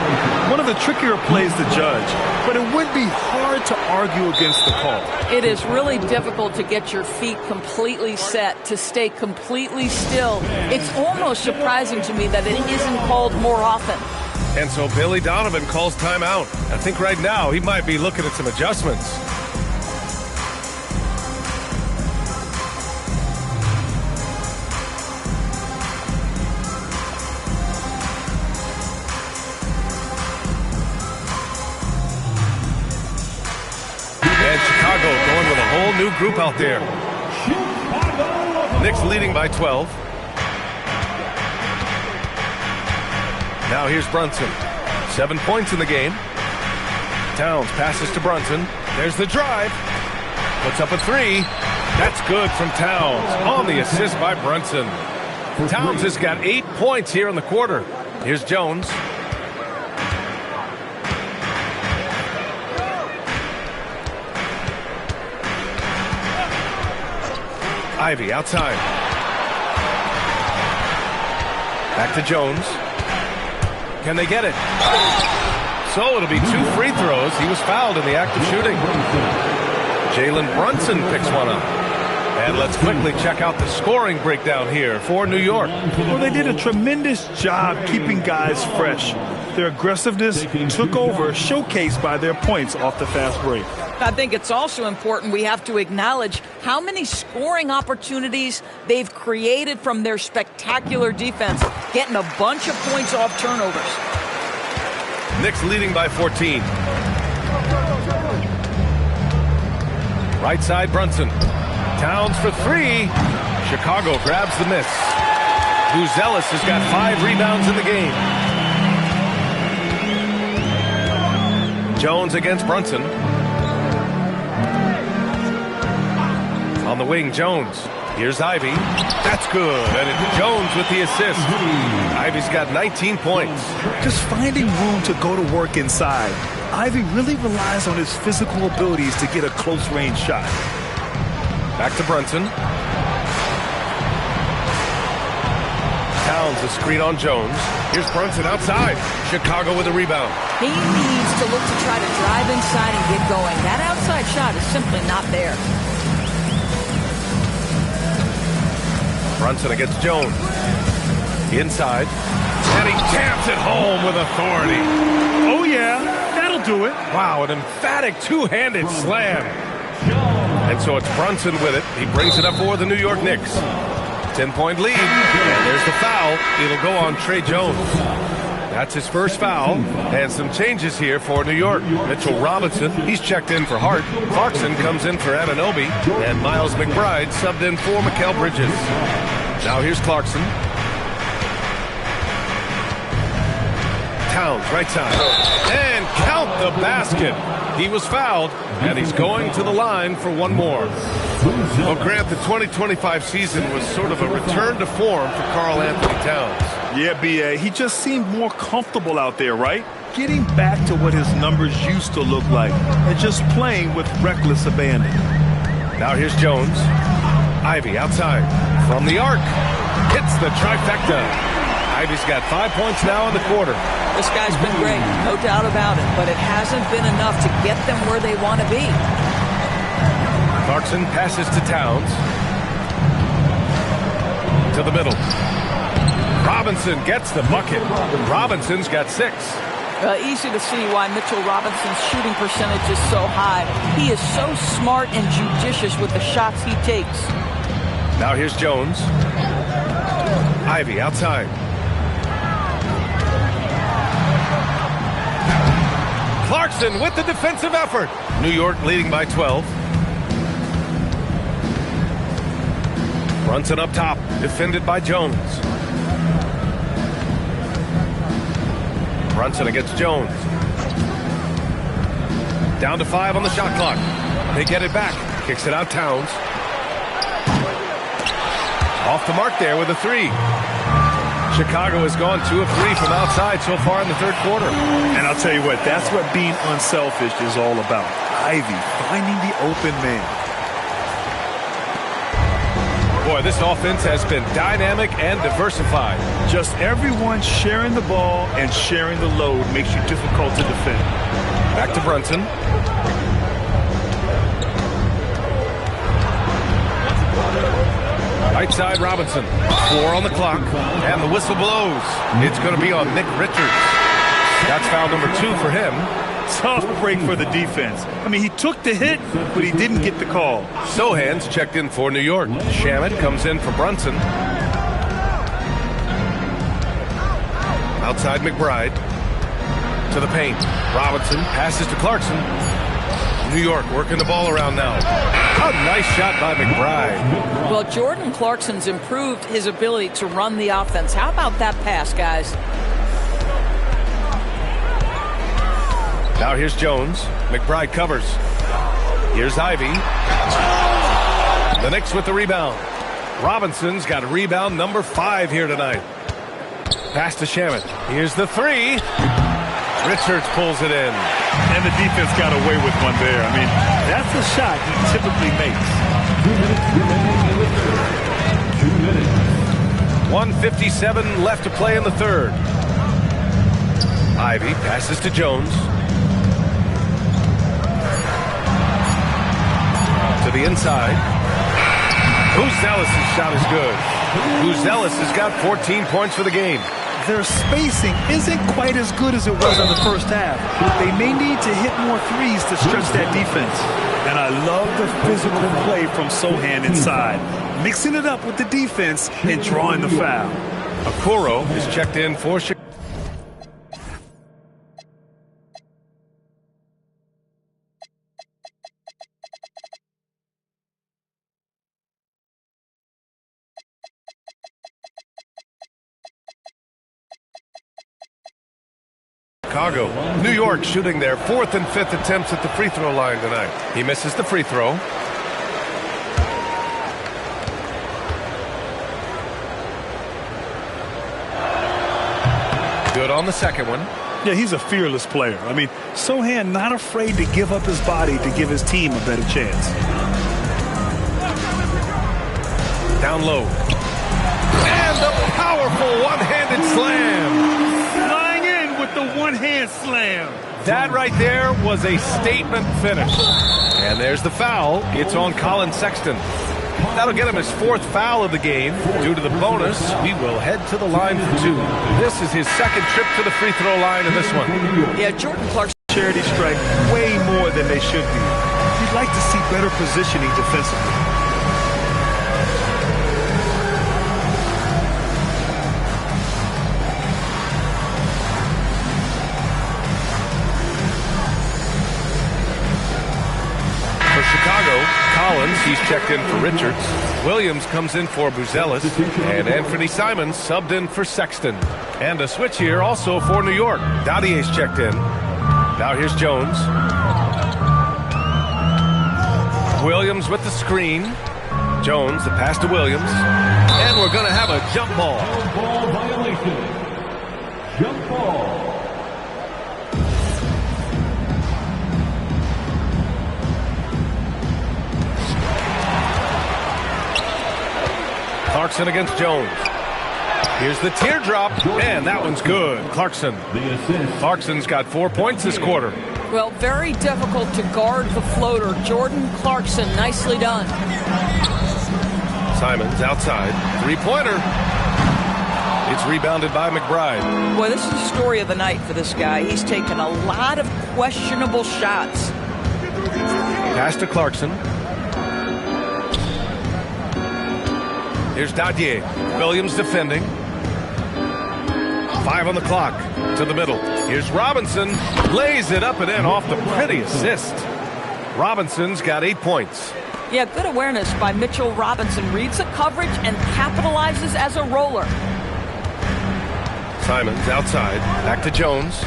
One of the trickier plays to judge, but it would be hard to argue against the call. It is really difficult to get your feet completely set, to stay completely still. It's almost surprising to me that it isn't called more often. And so Billy Donovan calls timeout. I think right now he might be looking at some adjustments. And Chicago going with a whole new group out there. Knicks leading by 12. Now here's Brunson. 7 points in the game. Towns passes to Brunson. There's the drive. Puts up a three. That's good from Towns on the assist by Brunson. Towns has got 8 points here in the quarter. Here's Jones. Ivy outside. Back to Jones. Can they get it? So it'll be 2 free throws. He was fouled in the act of shooting. Jalen Brunson picks one up. And let's quickly check out the scoring breakdown here for New York. Well, they did a tremendous job keeping guys fresh. Their aggressiveness took over, showcased by their points off the fast break. I think it's also important we have to acknowledge how many scoring opportunities they've created from their spectacular defense, getting a bunch of points off turnovers. Knicks leading by 14. Right side, Brunson. Towns for three. Chicago grabs the miss. Buzelis has got 5 rebounds in the game. Jones against Brunson. On the wing, Jones. Here's Ivy. That's good. And it's Jones with the assist. Ivy's got 19 points. Just finding room to go to work inside. Ivy really relies on his physical abilities to get a close-range shot. Back to Brunson. Towns a screen on Jones. Here's Brunson outside. Chicago with a rebound. He needs to look to try to drive inside and get going. That outside shot is simply not there. Brunson against Jones. Inside. And he jams it home with authority. Oh, yeah. That'll do it. Wow, an emphatic two-handed slam. And so it's Brunson with it. He brings it up for the New York Knicks. 10-point lead. And there's the foul. It'll go on Trey Jones. That's his first foul. And some changes here for New York. Mitchell Robinson, he's checked in for Hart. Clarkson comes in for Anunoby. And Miles McBride subbed in for Mikal Bridges. Now here's Clarkson. Towns, right side. And count the basket. He was fouled, and he's going to the line for one more. Well, Grant, the 2025 season was sort of a return to form for Karl Anthony Towns. Yeah, B.A. He just seemed more comfortable out there, right? Getting back to what his numbers used to look like and just playing with reckless abandon. Now here's Jones. Ivy outside. From the arc. Hits the trifecta. Ivy's got 5 points now in the quarter. This guy's been great, no doubt about it, but it hasn't been enough to get them where they want to be. Clarkson passes to Towns. To the middle. Robinson gets the bucket. Robinson's got 6. Easy to see why Mitchell Robinson's shooting percentage is so high. He is so smart and judicious with the shots he takes. Now here's Jones. Ivy outside. Clarkson with the defensive effort. New York leading by 12. Brunson up top, defended by Jones. Brunson against Jones. Down to 5 on the shot clock. They get it back. Kicks it out Towns. Off the mark there with a 3. Chicago has gone 2 of 3 from outside so far in the third quarter. And I'll tell you what, that's what being unselfish is all about. Ivy finding the open man. Boy, Boy, this offense has been dynamic and diversified. Just everyone sharing the ball and sharing the load makes you difficult to defend. Back to Brunson. Right side, Robinson. 4 on the clock, and the whistle blows. It's going to be on Nick Richards. That's foul number 2 for him. Tough break for the defense. I mean, he took the hit, but he didn't get the call. Sohan's checked in for New York. Shamet comes in for Brunson. Outside McBride. To the paint. Robinson passes to Clarkson. New York working the ball around now. A nice shot by McBride. Well, Jordan Clarkson's improved his ability to run the offense. How about that pass, guys? Now here's Jones. McBride covers. Here's Ivy. The Knicks with the rebound. Robinson's got a rebound number 5 here tonight. Pass to Shamet. Here's the 3. Richards pulls it in. And the defense got away with one there. I mean, that's the shot he typically makes. 1:57 left to play in the third. Ivy passes to Jones. To the inside. Buzelis' shot is good. Buzelis has got 14 points for the game. Their spacing isn't quite as good as it was in the first half. They may need to hit more threes to stretch that defense. And I love the physical play from Sohan inside, mixing it up with the defense and drawing the foul. Okoro is checked in for Chicago. New York shooting their 4th and 5th attempts at the free throw line tonight. He misses the free throw. Good on the second one. Yeah, he's a fearless player. I mean, Sohan not afraid to give up his body to give his team a better chance. Down low. And the powerful one-handed slam. The one-hand slam. That right there was a statement finish. And there's the foul. It's on Colin Sexton. That'll get him his 4th foul of the game. Due to the bonus, we will head to the line for 2. This is his 2nd trip to the free throw line in this one. Yeah, Jordan Clarkson. Charity strike way more than they should be. You'd like to see better positioning defensively. Collins, he's checked in for Richards. Williams comes in for Buzelis. And Anthony Simons subbed in for Sexton. And a switch here also for New York. Daudier's checked in. Now here's Jones. Williams with the screen. Jones, the pass to Williams. And we're going to have a jump ball. Ball violation. Jump ball. Clarkson against Jones. Here's the teardrop, and that one's good. Clarkson's got 4 points this quarter. Well, very difficult to guard the floater. Jordan Clarkson, nicely done. Simons outside. 3-pointer. It's rebounded by McBride. Boy, this is the story of the night for this guy. He's taken a lot of questionable shots. Pass to Clarkson. Here's Daudier. Williams defending. 5 on the clock. To the middle. Here's Robinson. Lays it up and in off the pretty assist. Robinson's got 8 points. Yeah, good awareness by Mitchell Robinson. Reads the coverage and capitalizes as a roller. Simons outside. Back to Jones.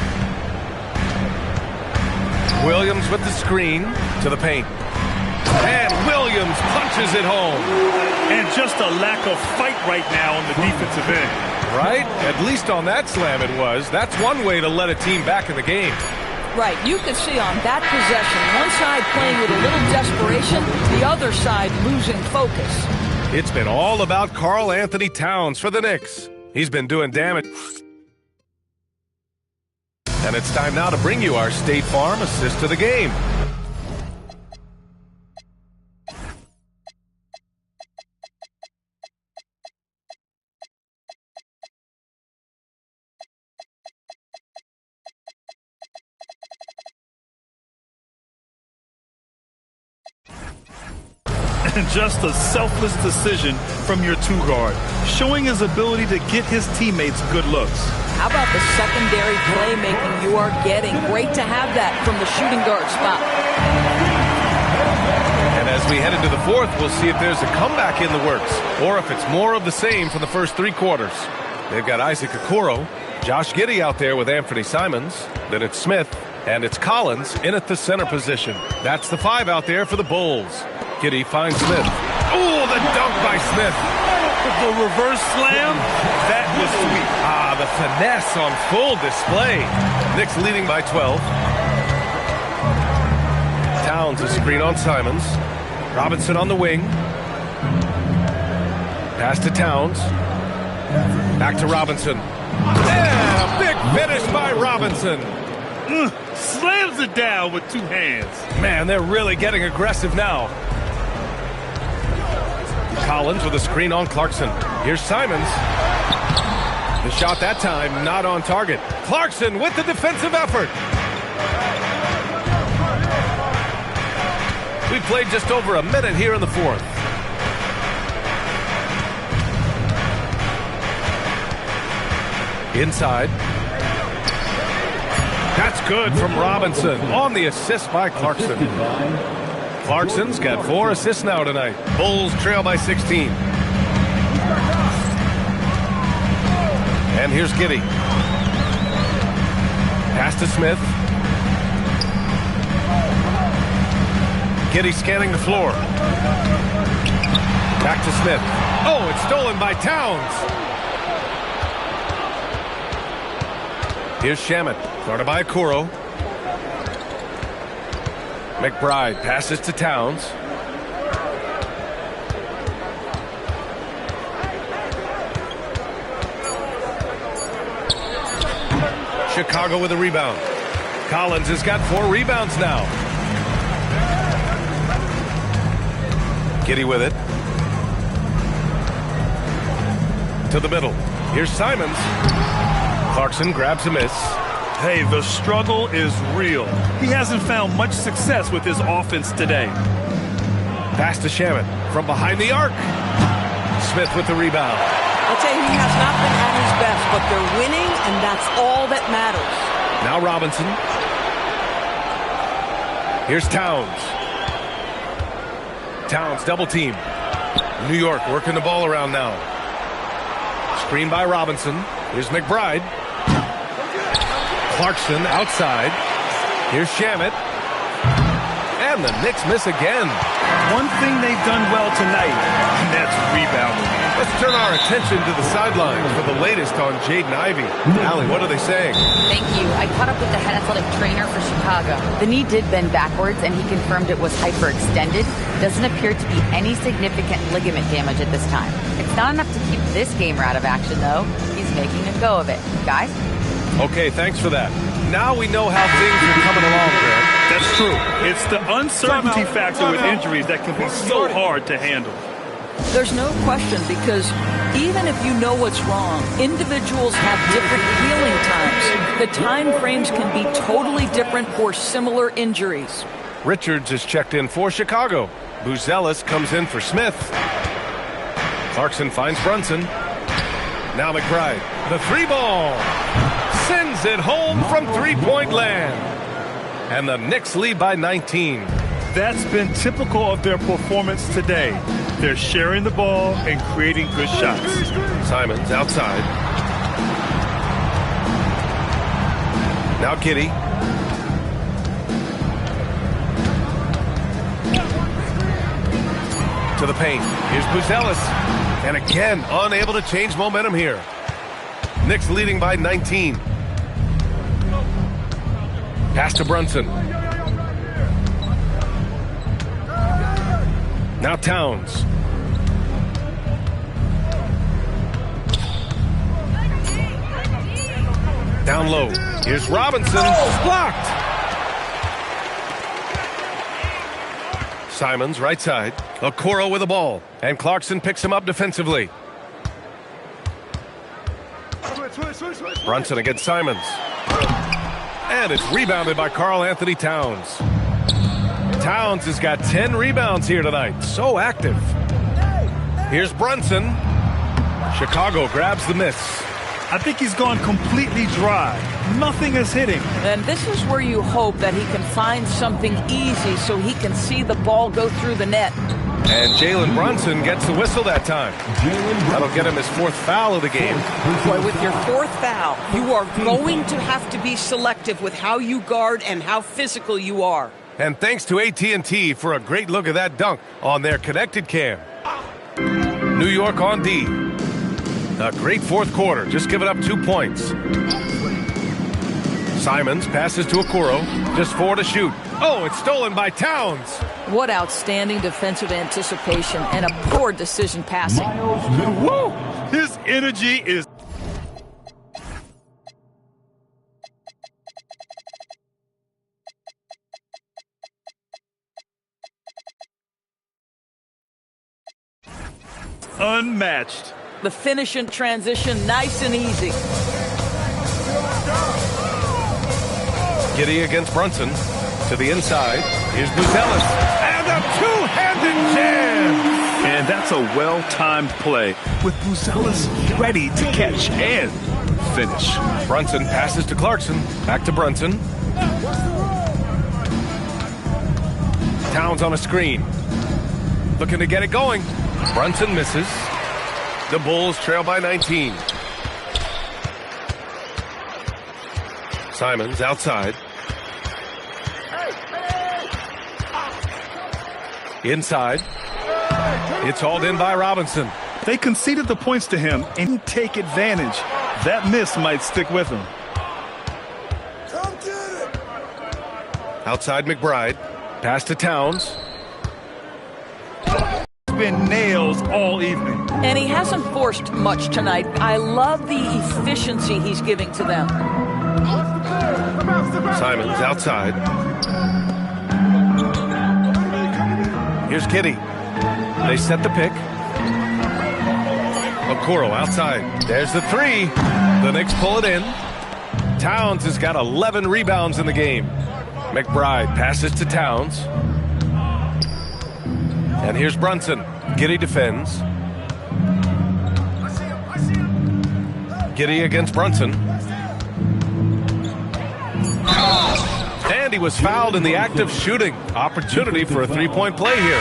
Williams with the screen. To the paint. And Williams punches it home. And just a lack of fight right now on the defensive end. Right? At least on that slam it was. That's one way to let a team back in the game. Right. You can see on that possession, one side playing with a little desperation, the other side losing focus. It's been all about Karl Anthony Towns for the Knicks. He's been doing damage. And it's time now to bring you our State Farm assist to the game. Just a selfless decision from your two guard, showing his ability to get his teammates good looks. How about the secondary playmaking you are getting? Great to have that from the shooting guard spot. And as we head into the fourth, we'll see if there's a comeback in the works or if it's more of the same from the first three quarters. They've got Isaac Okoro, Josh Giddey out there with Anthony Simons. Then it's Smith, and it's Collins in at the center position. That's the 5 out there for the Bulls. Giddey finds Smith. Oh, the dunk by Smith. The reverse slam, that was sweet. Ah, the finesse on full display. Knicks leading by 12. Towns a screen on Simons. Robinson on the wing. Pass to Towns. Back to Robinson. And a big finish by Robinson. Slams it down with two hands. Man, they're really getting aggressive now. Collins with a screen on Clarkson. Here's Simons. The shot that time not on target. Clarkson with the defensive effort. We played just over a minute here in the fourth. Inside. That's good from Robinson on the assist by Clarkson. Clarkson's got 4 assists now tonight. Bulls trail by 16. And here's Giddey. Pass to Smith. Giddey scanning the floor. Back to Smith. Oh, it's stolen by Towns. Here's Shamet, guarded by Okoro. McBride passes to Towns. Chicago with a rebound. Collins has got 4 rebounds now. Giddey with it. To the middle. Here's Simons. Clarkson grabs a miss. Hey, the struggle is real. He hasn't found much success with his offense today. Pass to Shamet from behind the arc. Smith with the rebound. I'll tell you, he has not been at his best, but they're winning, and that's all that matters. Now Robinson. Here's Towns. Towns double team. New York working the ball around now. Screen by Robinson. Here's McBride. Clarkson outside. Here's Shamet. And the Knicks miss again. One thing they've done well tonight, and that's rebounding. Let's turn our attention to the sideline for the latest on Jaden Ivey. Allie, what are they saying? Thank you. I caught up with the head athletic trainer for Chicago. The knee did bend backwards, and he confirmed it was hyperextended. Doesn't appear to be any significant ligament damage at this time. It's not enough to keep this gamer out of action, though. He's making a go of it. Guys? Okay, thanks for that. Now we know how things are coming along, Greg. That's true. It's the uncertainty factor with injuries that can be so hard to handle. There's no question, because even if you know what's wrong, individuals have different healing times. The time frames can be totally different for similar injuries. Richards is checked in for Chicago. Buzelis comes in for Smith. Clarkson finds Brunson. Now McBride. The 3-ball. Sends it home from three-point land. And the Knicks lead by 19. That's been typical of their performance today. They're sharing the ball and creating good shots. Simons outside. Now Giddey. To the paint. Here's Buzelis. And again, unable to change momentum here. Knicks leading by 19. Pass to Brunson. Now Towns. Down low. Here's Robinson. Blocked. Simons, right side. Okoro with the ball. And Clarkson picks him up defensively. Brunson against Simons. And it's rebounded by Karl Anthony Towns. Towns has got 10 rebounds here tonight. So active. Here's Brunson. Chicago grabs the miss. I think he's gone completely dry. Nothing is hitting. And this is where you hope that he can find something easy so he can see the ball go through the net. And Jalen Brunson gets the whistle that time. That'll get him his 4th foul of the game. Boy, with your 4th foul, you are going to have to be selective with how you guard and how physical you are. And thanks to AT&T for a great look at that dunk on their connected cam. New York on D. A great 4th quarter, just giving up 2 points. Simons passes to Okoro, just 4 to shoot. Oh, it's stolen by Towns. What outstanding defensive anticipation and a poor decision passing. Woo! His energy is... unmatched. The finish and transition, nice and easy. Giddey against Brunson. To the inside. Here's Buzelis. And a two-handed jam! And that's a well-timed play with Buzelis ready to catch and finish. Brunson passes to Clarkson. Back to Brunson. Towns on a screen. Looking to get it going. Brunson misses. The Bulls trail by 19. Simons outside. Inside. It's hauled in by Robinson. They conceded the points to him and take advantage. That miss might stick with him. Outside McBride. Pass to Towns. Been nails all evening. And he hasn't forced much tonight. I love the efficiency he's giving to them. Simons outside. Here's Giddey. They set the pick. Okoro outside. There's the 3. The Knicks pull it in. Towns has got 11 rebounds in the game. McBride passes to Towns. And here's Brunson. Giddey defends. Giddey against Brunson. And he was fouled in the act of shooting. Opportunity for a 3-point play here.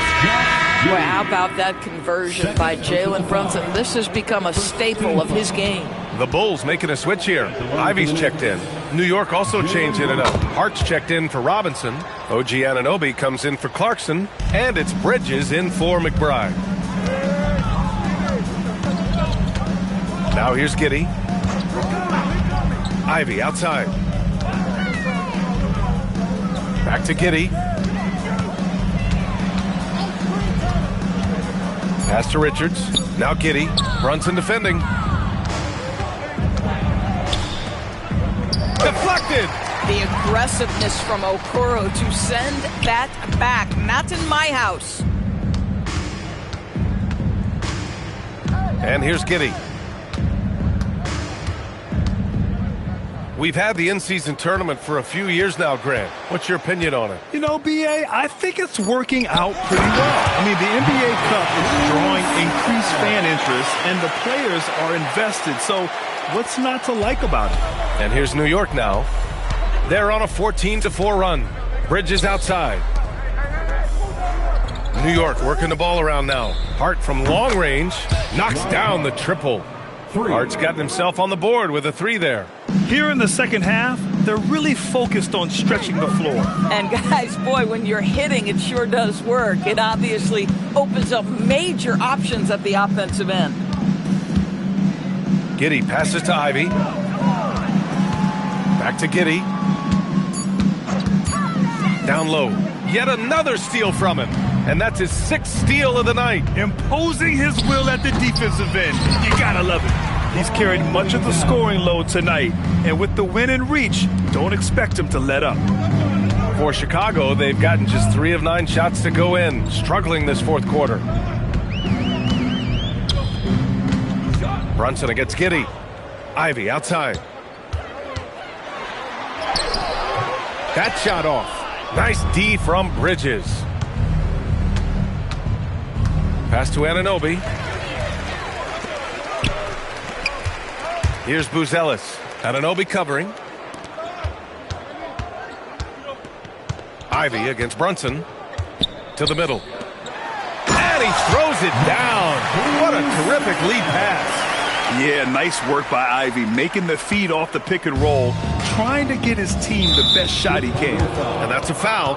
Boy, how about that conversion by Jalen Brunson? This has become a staple of his game. The Bulls making a switch here. Ivy's checked in. New York also changing it up. Hart's checked in for Robinson. OG Anunoby comes in for Clarkson. And it's Bridges in for McBride. Now here's Giddey. Ivy outside. Back to Giddey. Pass to Richards. Now Giddey. Brunson defending. Deflected. The aggressiveness from Okoro to send that back. Not in my house. And here's Giddey. We've had the in-season tournament for a few years now, Grant. What's your opinion on it? You know, B.A., I think it's working out pretty well. I mean, the NBA Cup is drawing increased fan interest, and the players are invested. So what's not to like about it? And here's New York now. They're on a 14-4 run. Bridges outside. New York working the ball around now. Hart from long range knocks down the triple. Hart's gotten himself on the board with a 3 there. Here in the second half, they're really focused on stretching the floor. And guys, boy, when you're hitting, it sure does work. It obviously opens up major options at the offensive end. Giddey passes to Ivy. Back to Giddey. Down low. Yet another steal from him. And that's his 6th steal of the night. Imposing his will at the defensive end. You gotta love it. He's carried much of the scoring load tonight, and with the win in reach, don't expect him to let up. For Chicago, they've gotten just 3 of 9 shots to go in, struggling this fourth quarter. Brunson against Giddey. Ivy outside. That shot off. Nice D from Bridges. Pass to Anunoby. Here's Buzelis. Anunoby covering. Ivy against Brunson. To the middle. And he throws it down. What a terrific lead pass. Yeah, nice work by Ivy, making the feed off the pick and roll, trying to get his team the best shot he can. And that's a foul.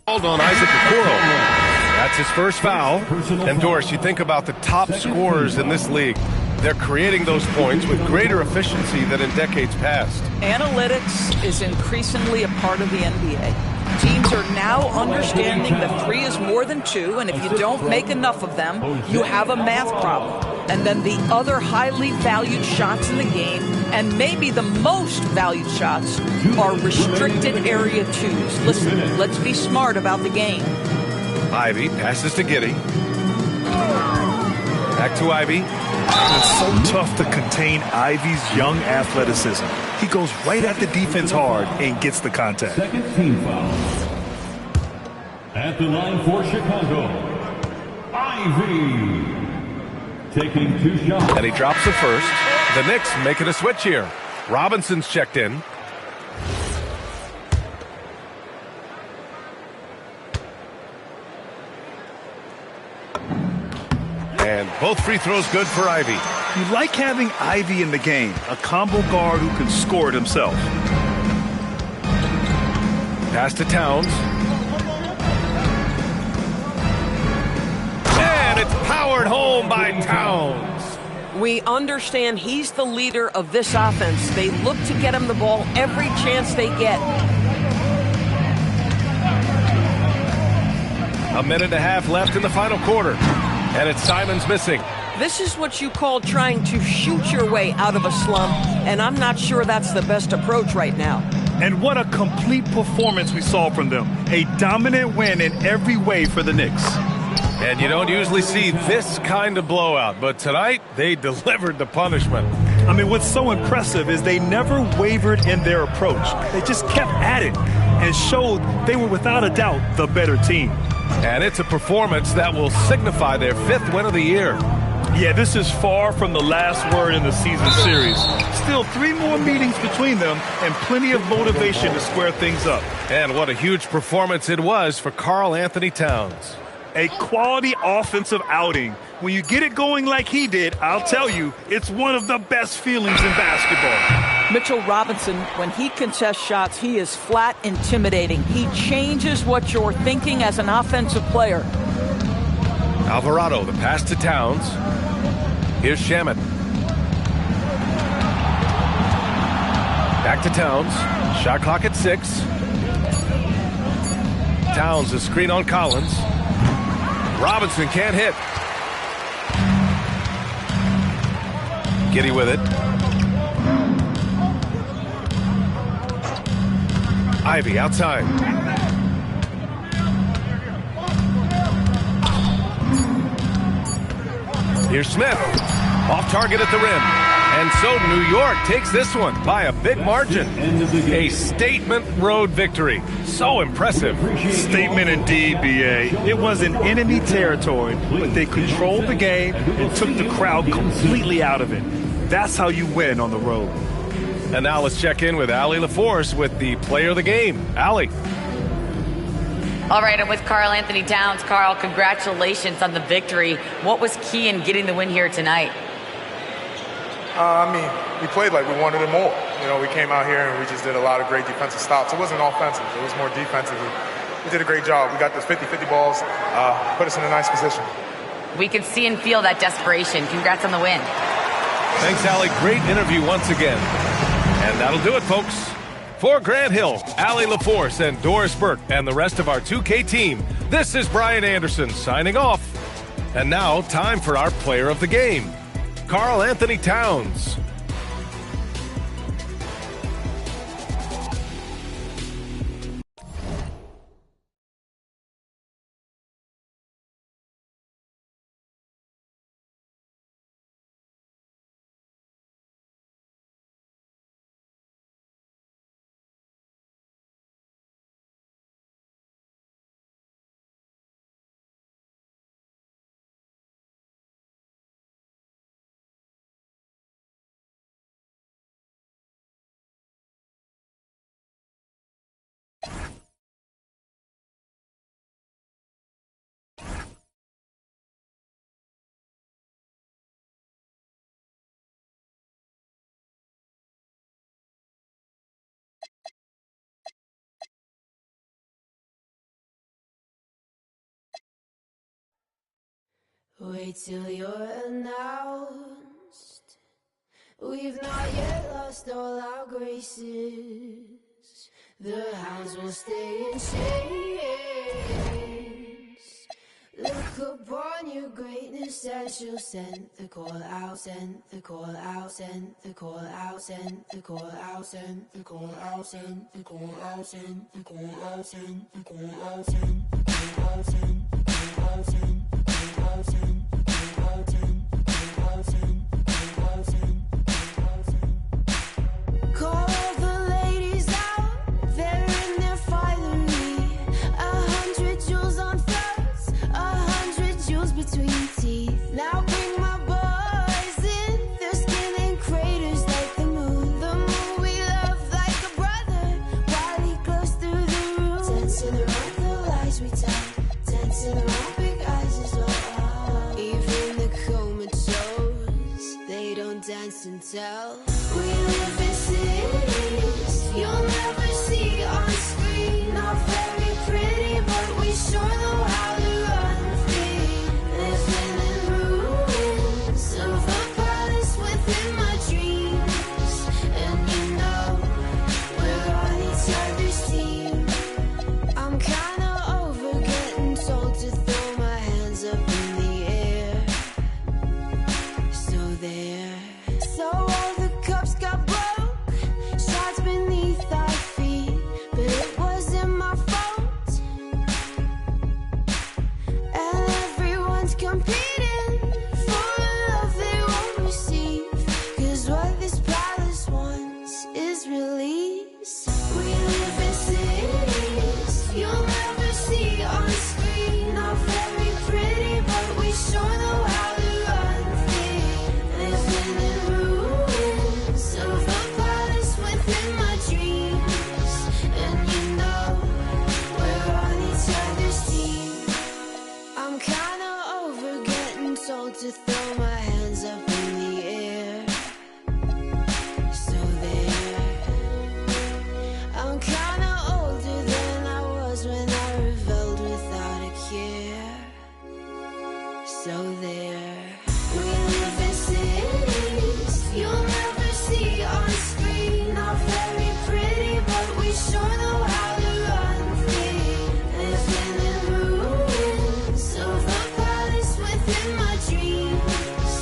Called on Isaac Okoro. That's his first foul. And Doris, you think about the top scorers in this league. They're creating those points with greater efficiency than in decades past. Analytics is increasingly a part of the NBA. Teams are now understanding that 3 is more than 2, and if you don't make enough of them, you have a math problem. And then the other highly valued shots in the game, and maybe the most valued shots, are restricted area 2s. Listen, let's be smart about the game. Ivy passes to Giddey. Back to Ivy. It's so tough to contain Ivy's young athleticism. He goes right at the defense hard and gets the contact. Second team foul. At the line for Chicago, Ivy. Taking 2 shots. And he drops the first. The Knicks making a switch here. Robinson's checked in. And both free throws good for Ivy. You like having Ivy in the game, a combo guard who can score it himself. Pass to Towns. And it's powered home by Towns. We understand he's the leader of this offense. They look to get him the ball every chance they get. A minute and a half left in the final quarter. And it's Simons missing. This is what you call trying to shoot your way out of a slump, and I'm not sure that's the best approach right now. And what a complete performance we saw from them. A dominant win in every way for the Knicks. And you don't usually see this kind of blowout, but tonight they delivered the punishment. I mean, what's so impressive is they never wavered in their approach. They just kept at it and showed they were without a doubt the better team. And it's a performance that will signify their 5th win of the year. Yeah, this is far from the last word in the season series. Still 3 more meetings between them and plenty of motivation to square things up. And what a huge performance it was for Karl Anthony Towns. A quality offensive outing. When you get it going like he did, I'll tell you, it's one of the best feelings in basketball. Mitchell Robinson, when he contests shots, he is flat intimidating. He changes what you're thinking as an offensive player. Alvarado, the pass to Towns. Here's Shamet. Back to Towns. Shot clock at 6. Towns, a screen on Collins. Robinson can't hit. Giddey with it. Ivy outside. Here's Smith. Off target at the rim. And so New York takes this one by a big margin. A statement road victory. So impressive. Statement indeed, B.A. It was in enemy territory, but they controlled the game and took the crowd completely out of it. That's how you win on the road. And now let's check in with Allie LaForce with the player of the game. Allie. All right, I'm with Karl Anthony Towns. Karl, congratulations on the victory. What was key in getting the win here tonight? We played like we wanted it more. You know, we came out here and we just did a lot of great defensive stops. It wasn't offensive. It was more defensively. we did a great job. We got those 50-50 balls, put us in a nice position. We could see and feel that desperation. Congrats on the win. Thanks, Allie. Great interview once again. And that'll do it, folks. For Grant Hill, Allie LaForce, and Doris Burke, and the rest of our 2K team, this is Brian Anderson signing off. And now, time for our player of the game, Karl Anthony Towns. Wait till you're announced. We've not yet lost all our graces. The hounds will stay in chains. Look upon your greatness and she'll send the call out, send the call out, send the call out, send the call out, send the call out, send the call out, send the call out, send the call out, send the call out, send the call out, send. Call the ladies out, they're in their finery. 100 jewels on throats, 100 jewels between teeth. Now bring my boys in, their skin in craters like the moon. The moon we love like a brother, while he glows through the room. Dancing around the lies we tell, dancing around big eyes as well. Even the comatose, they don't dance and tell. We live in cities you'll never see on screen. Not very pretty, but we sure know how to run free. Living in ruins of a palace within my dreams. And you know, we're on each other's team. I'm kinda over getting told to throw my hands up in the air. So there. So all the cups got broke, shots beneath our feet, but it wasn't my fault. And everyone's competing for a love they won't receive, 'cause what this palace wants is release. We live in cities you'll never see on screen. Not very pretty, but we sure know how to run free. Living in ruins of a palace within my dreams. And you know, we're on each other's team. I'm kinda over getting told to throw my hands up in the air. So there. I'm kinda older than I was when I rebelled without a care. So there. We live in cities you'll never see on screen. Not very pretty, but we sure know how to run free. Living in ruins of a palace within my dreams.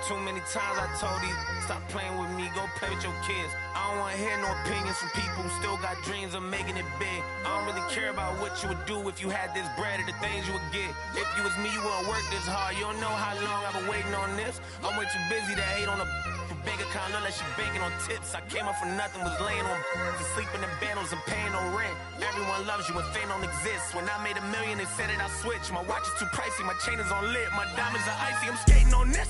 Too many times I told these stop playing with me, go play with your kids. I don't wanna hear no opinions from people who still got dreams of making it big. I don't really care about what you would do if you had this bread or the things you would get. If you was me, you wouldn't work this hard. You don't know how long I've been waiting on this. I'm way too busy to hate on a bank account, look like she banking on tips. I came up for nothing, was laying on sleeping in bundles and paying no rent. Everyone loves you when fame don't exist. When I made $1 million, they said it, I switched. My watch is too pricey, my chain is on lit, my diamonds are icy. I'm skating on this.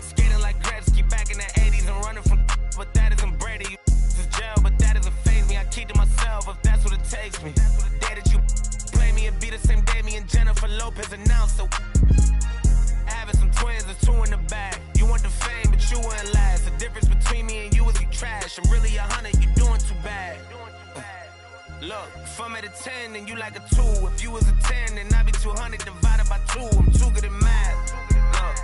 Skating like Gretzky back in the 80s and running from but that isn't Brady. This is jail, but that doesn't faze me. I keep to myself if that's what it takes me. The day that you play me and be the same day me and Jennifer Lopez announced. So having some twins, there's 2 in the bag. You want the fame, but you wouldn't last. The difference between me and you is you trash. I'm really 100, you doing too bad. Look, if I'm at a 10, then you like a 2. If you was a 10, then I'd be 200 divided by 2. I'm too good at math. Look,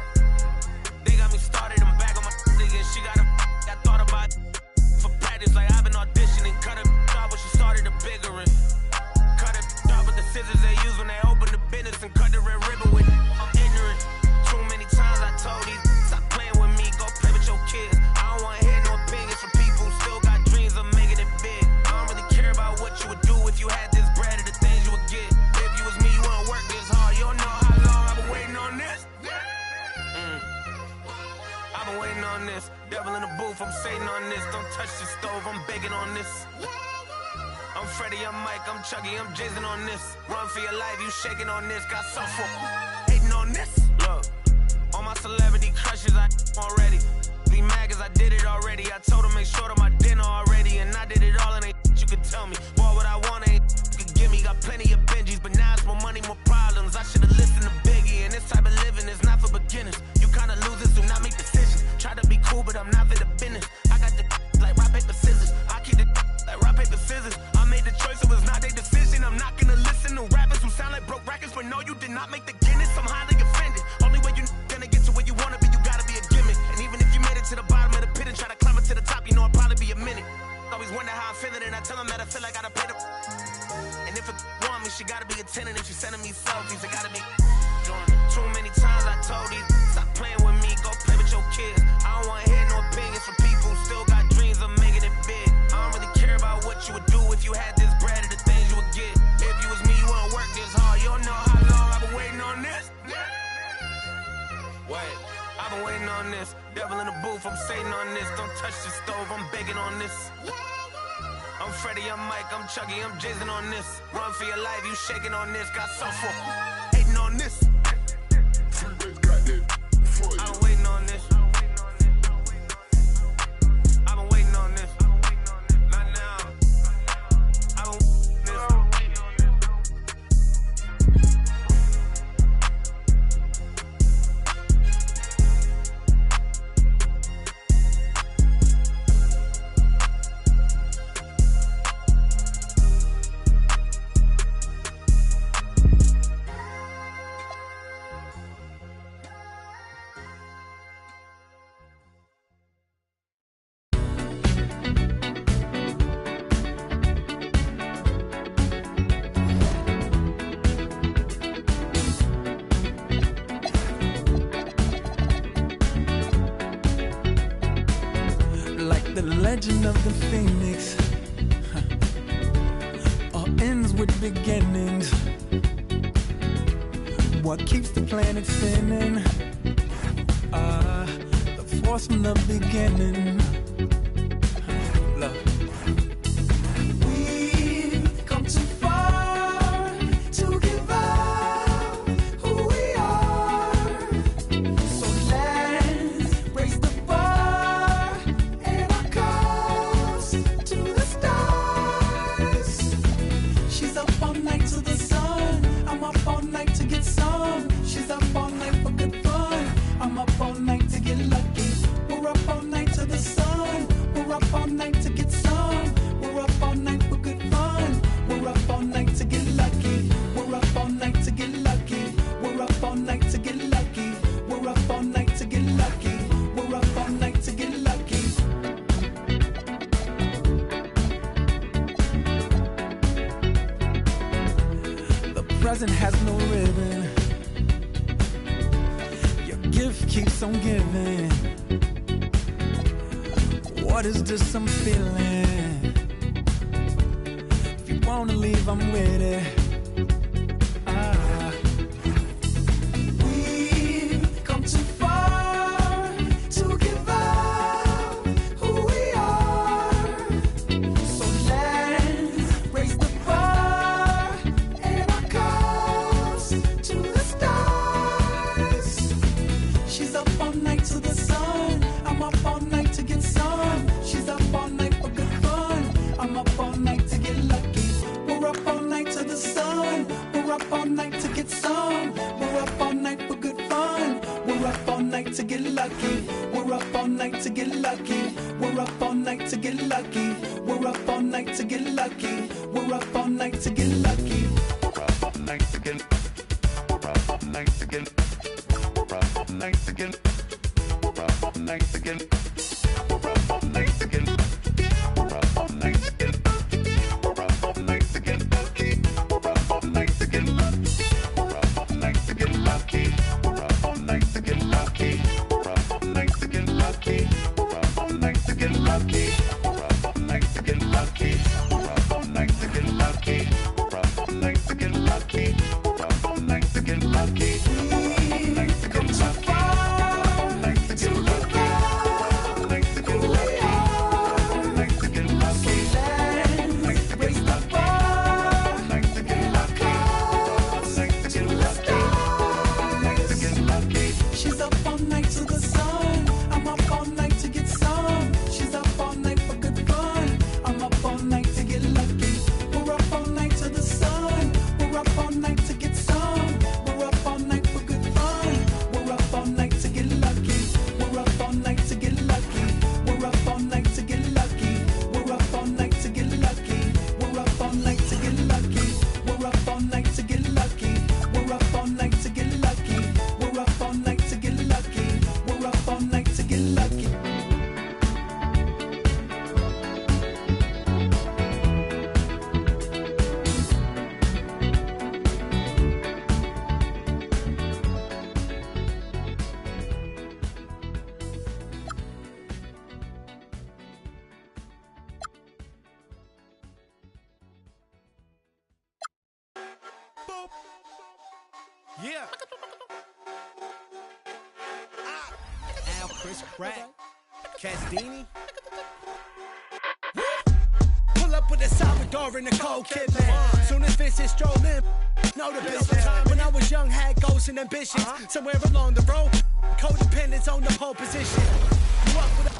they got me started, I'm back on my again. She got a I thought about for practice, like I've been auditioning. Cut it off when she started a bigger one. Cut it off with the scissors they use when they open the business and cut the red ribbon with. I'm ignorant. Too many times I told these stop playing with me, go play with your kids. I don't wanna hear no opinions from people who still got dreams of making it big. I don't really care about what you would do if you had this bread or the things you would get. If you was me, you wouldn't work this hard. You don't know how long I've been waiting on this. I've been waiting on this. Devil in the booth, I'm Satan on this. Don't touch the stove, I'm baking on this. I'm Freddie, I'm Mike, I'm Chucky, I'm Jason on this. Run for your life, you shaking on this. Got software hating on this. Look, all my celebrity crushes, I already. Be mad cause I did it already. I told them make sure to my dinner already. And I did it all and ain't you could tell me. Boy, what I want ain't you could give me. Got plenty of Benjis, but now it's more money, more problems. I should've listened to Biggie. And this type of living is not for beginners. You kinda losers do not make decisions. Try to be cool, but I'm not for the business. I got the like rock, paper, scissors. I keep the like rock, paper, scissors. I made the choice, it was not their decision. I'm not gonna listen to rappers who sound like broke records, but no, you did not make the Guinness. I'm highly offended. Only way you gonna get to where you wanna be, you gotta be a gimmick. And even if you made it to the bottom of the pit and try to climb it to the top, you know it'll probably be a minute. Always wonder how I'm feeling, and I tell them that I feel like I gotta pay the. And if it want me, she gotta be a 10. And if she sending me selfies, it gotta be. Too many times I told these stop playing with me, go play with your kids. I don't wanna hear no opinions from people who still got dreams of making it big. I don't really care about what you would do if you had this bread or the things you would get. If you was me, you wouldn't work this hard. You don't know how long I've been waiting on this. Wait, I've been waiting on this. Devil in the booth, I'm Satan on this. Don't touch the stove, I'm baking on this. I'm Freddie, I'm Mike, I'm Chucky, I'm Jason on this. Run for your life, you shaking on this. Got software hating on this. I've been waiting on this. I've been waiting on this. Not now. I've been legend of the phoenix all ends with beginnings. What keeps the planet spinning? The force from the beginning. Love. We've come too far to give up who we are. So let's raise the bar and our cups to the stars. She's up all night to the sun. I'm up all night to get some. She's up all night for good fun. I'm up all night to get lucky. We're up all night to the sun. We're up all night to get some. We're up all night for good fun. We're up all night to get lucky. We're up all night to get lucky. We're up all night to get lucky. We're up all night to get lucky. We're up all night to get lucky. The present has no ribbon. Your gift keeps on What is this I'm feeling? If you wanna leave, I'm with it. We've come too far to give up who we are. So let's raise the bar and our cups to the stars. She's up all night to the sun. I'm up all night to get some. She's up all night for good fun. I'm up all night to get lucky. We're up all night to the sun. We're up all night to get some. We're up all night for good fun. We're up all night to get lucky. We're up all night to get lucky. We're up all night to get lucky. We're up all night to get lucky. We're up all night to get lucky. We're up all night to get. We're up all night to get. We're up all night to get. We're up all night to get. We're up all night to get. We're up all night to get. We're up all night to get lucky. We're up all night to get lucky. We're up all night to get lucky. We're up all night to get lucky. We're up all night to get lucky. We're up all night to get lucky. We're up all night to get lucky. We're up all night to get lucky. We're up all night to get lucky. We're up all night to get lucky. We've come too far to give up who we are. So let's raise the bar and our cups to the stars. She's up all night to the sun. I'm up all night to get some. She's up all night for good fun. I'm up all night to get lucky. We're up all night to the sun. We're up all night to get some. We're up all night for good fun. We're up all night to get lucky. We're up all night to get lucky. We're up all night to get lucky. We're up all night to get lucky. We're up all night to get lucky. We're up all night to get lucky. We're up all night to get lucky. We're up all night to get lucky. We're up all night to get lucky. Yeah. Al, Chris Crack, Casdini. Pull up with a Salvador and a cold kid, man. Soon as Vince is strolling, know the business. When I was young, had goals and ambitions. Somewhere along the road, codependence on the pole position. Grew up with a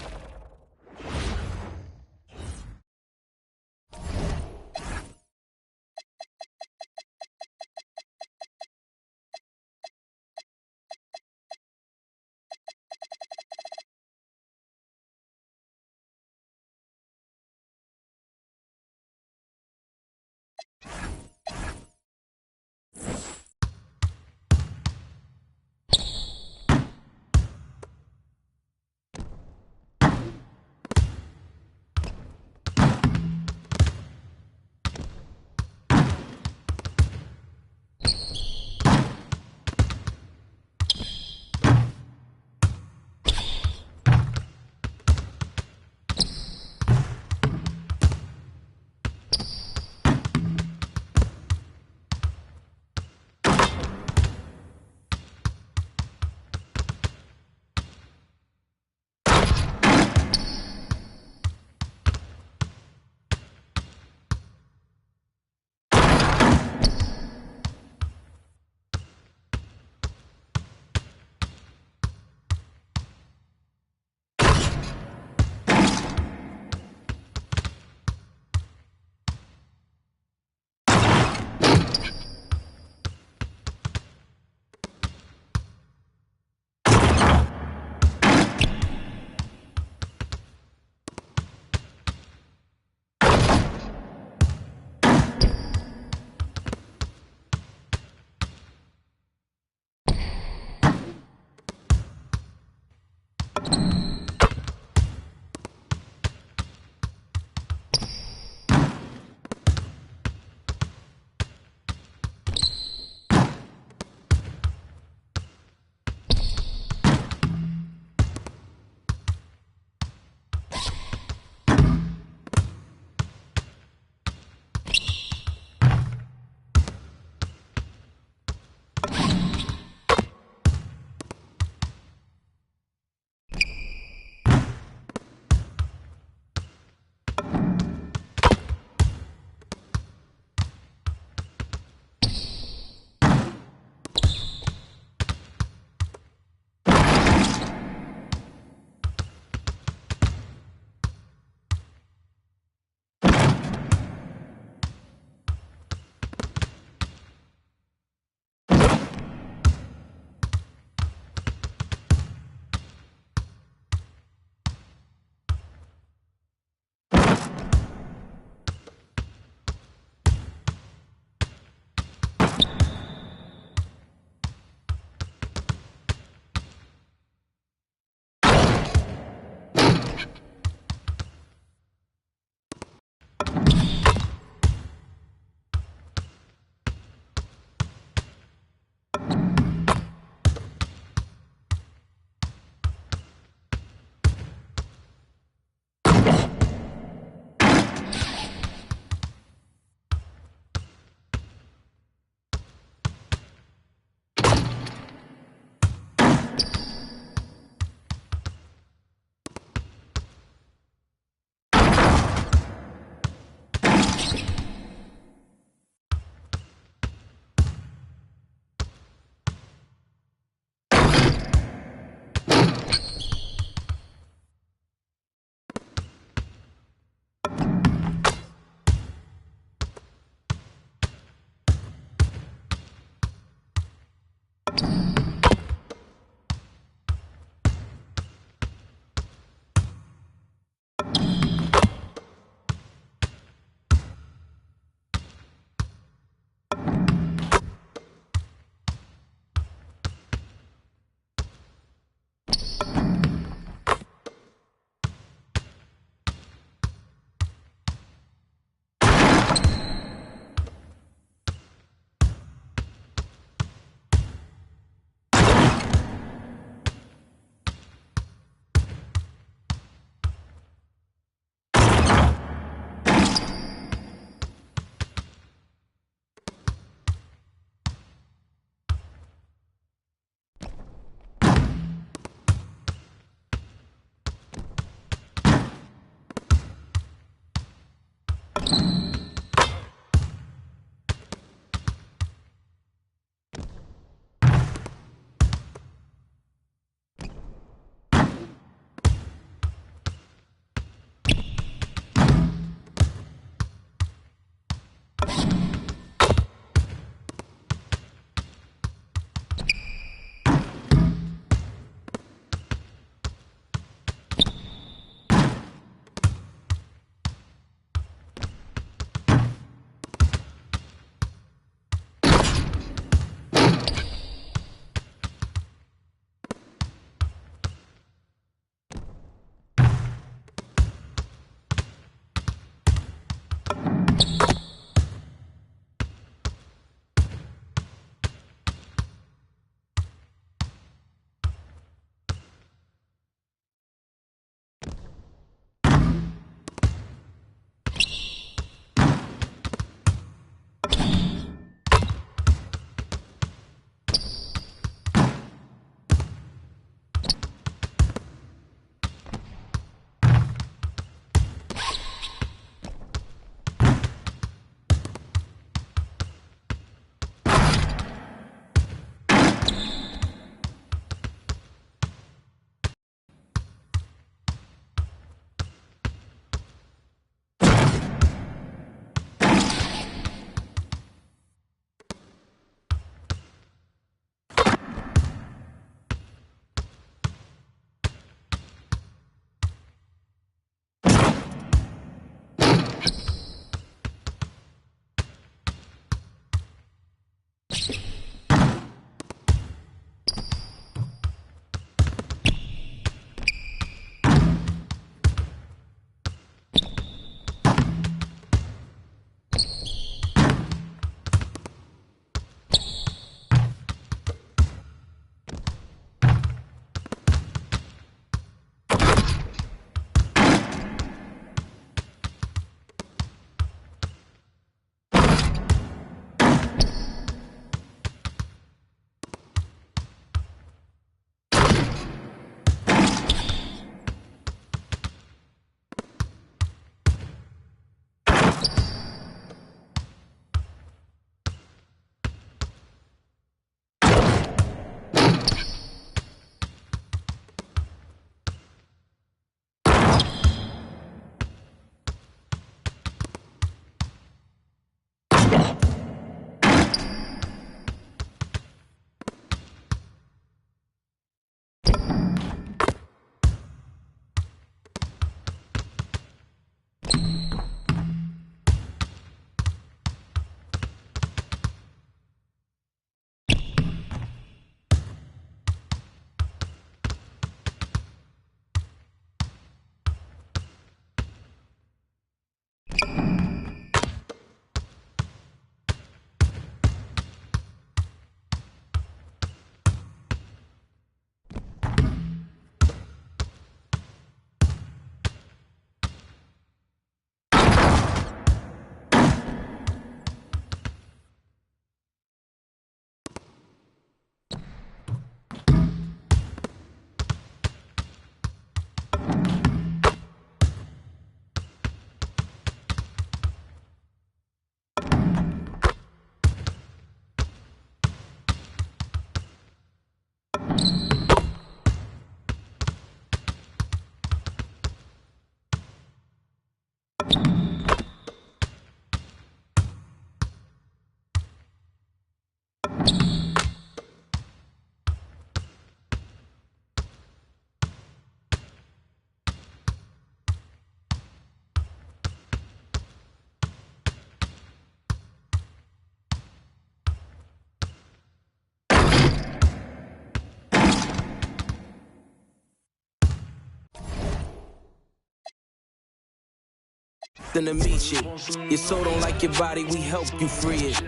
Than to meet you. Your soul don't like your body, we help you free it.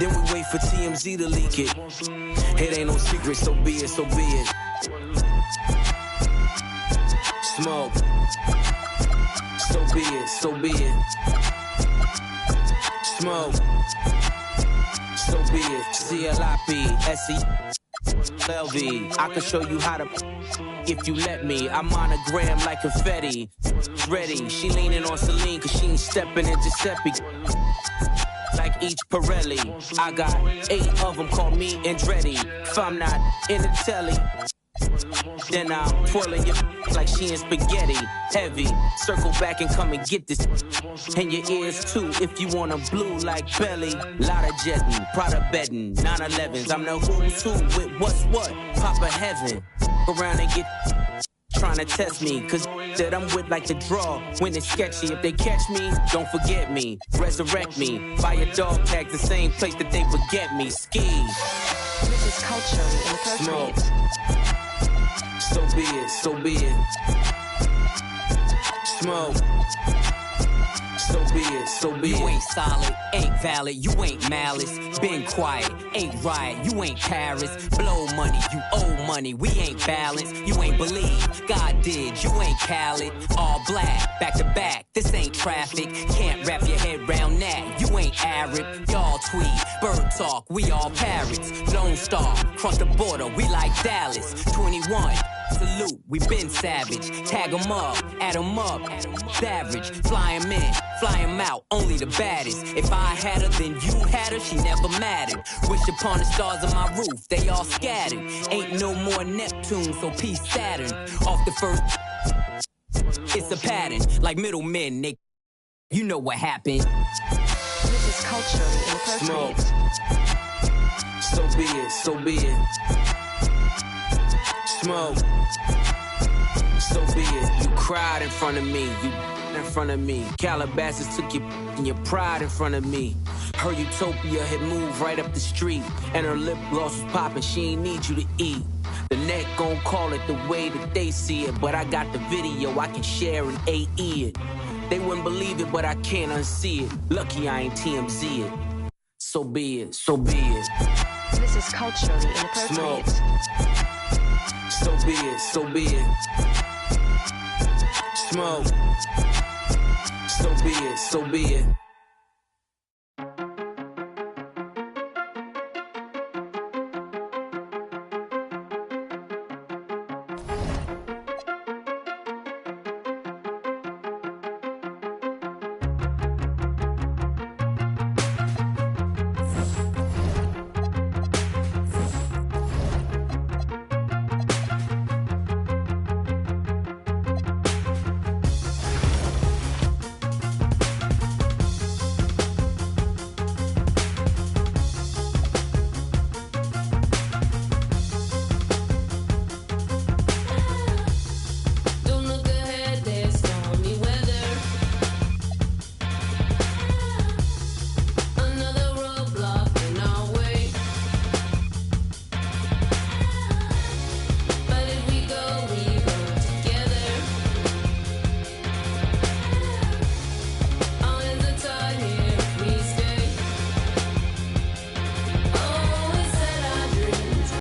Then we wait for TMZ to leak it. It ain't no secret, so be it, so be it. Smoke. So be it, so be it. Smoke. So be it. CLIP, I can show you how to if you let me. I monogram like confetti. Ready, she leaning on Celine cause she ain't stepping in Giuseppe. Like each Pirelli, I got 8 of them, call me Andretti. If I'm not in the telly, then I'm twirling your like she in spaghetti. Heavy, circle back and come and get this. And your ears too, if you want 'em blue like belly. Lot of jetting, Prada bedding, 911s. I'm the who's who with what's what. Papa heaven, around and get trying to test me, cause that I'm with like the draw. When it's sketchy, if they catch me, don't forget me. Resurrect me, buy a dog tag, the same place that they forget me. Ski. This is culturally inappropriate. So be it, so be it. Smoke. So be it, so be it. You ain't solid, ain't valid, you ain't malice. Been quiet, ain't riot, you ain't Paris. Blow money, you owe money, we ain't balanced. You ain't believe, God did, you ain't Khaled. All black, back to back, this ain't traffic. Can't wrap your head round that, you ain't Arab. Y'all tweet, bird talk, we all parrots. Lone Star, cross the border, we like Dallas. 21. Salute, we been savage. Tag 'em up, add 'em up. Savage, fly 'em in, fly 'em out. Only the baddest. If I had her, then you had her. She never mattered. Wish upon the stars on my roof, they all scattered. Ain't no more Neptune, so peace Saturn. Off the first, it's a pattern. Like middlemen, they, you know what happened. This is culturally inappropriate. So be it, so be it. Smoke. So be it. You cried in front of me. You in front of me. Calabasas took your and your pride in front of me. Her utopia had moved right up the street, and her lip gloss was popping. She ain't need you to eat. The net gon' call it the way that they see it, but I got the video I can share and AE it. They wouldn't believe it, but I can't unsee it. Lucky I ain't TMZ it. So be it. So be it. This is culturally inappropriate. Smoke. So be it, so be it. Smoke. So be it, so be it.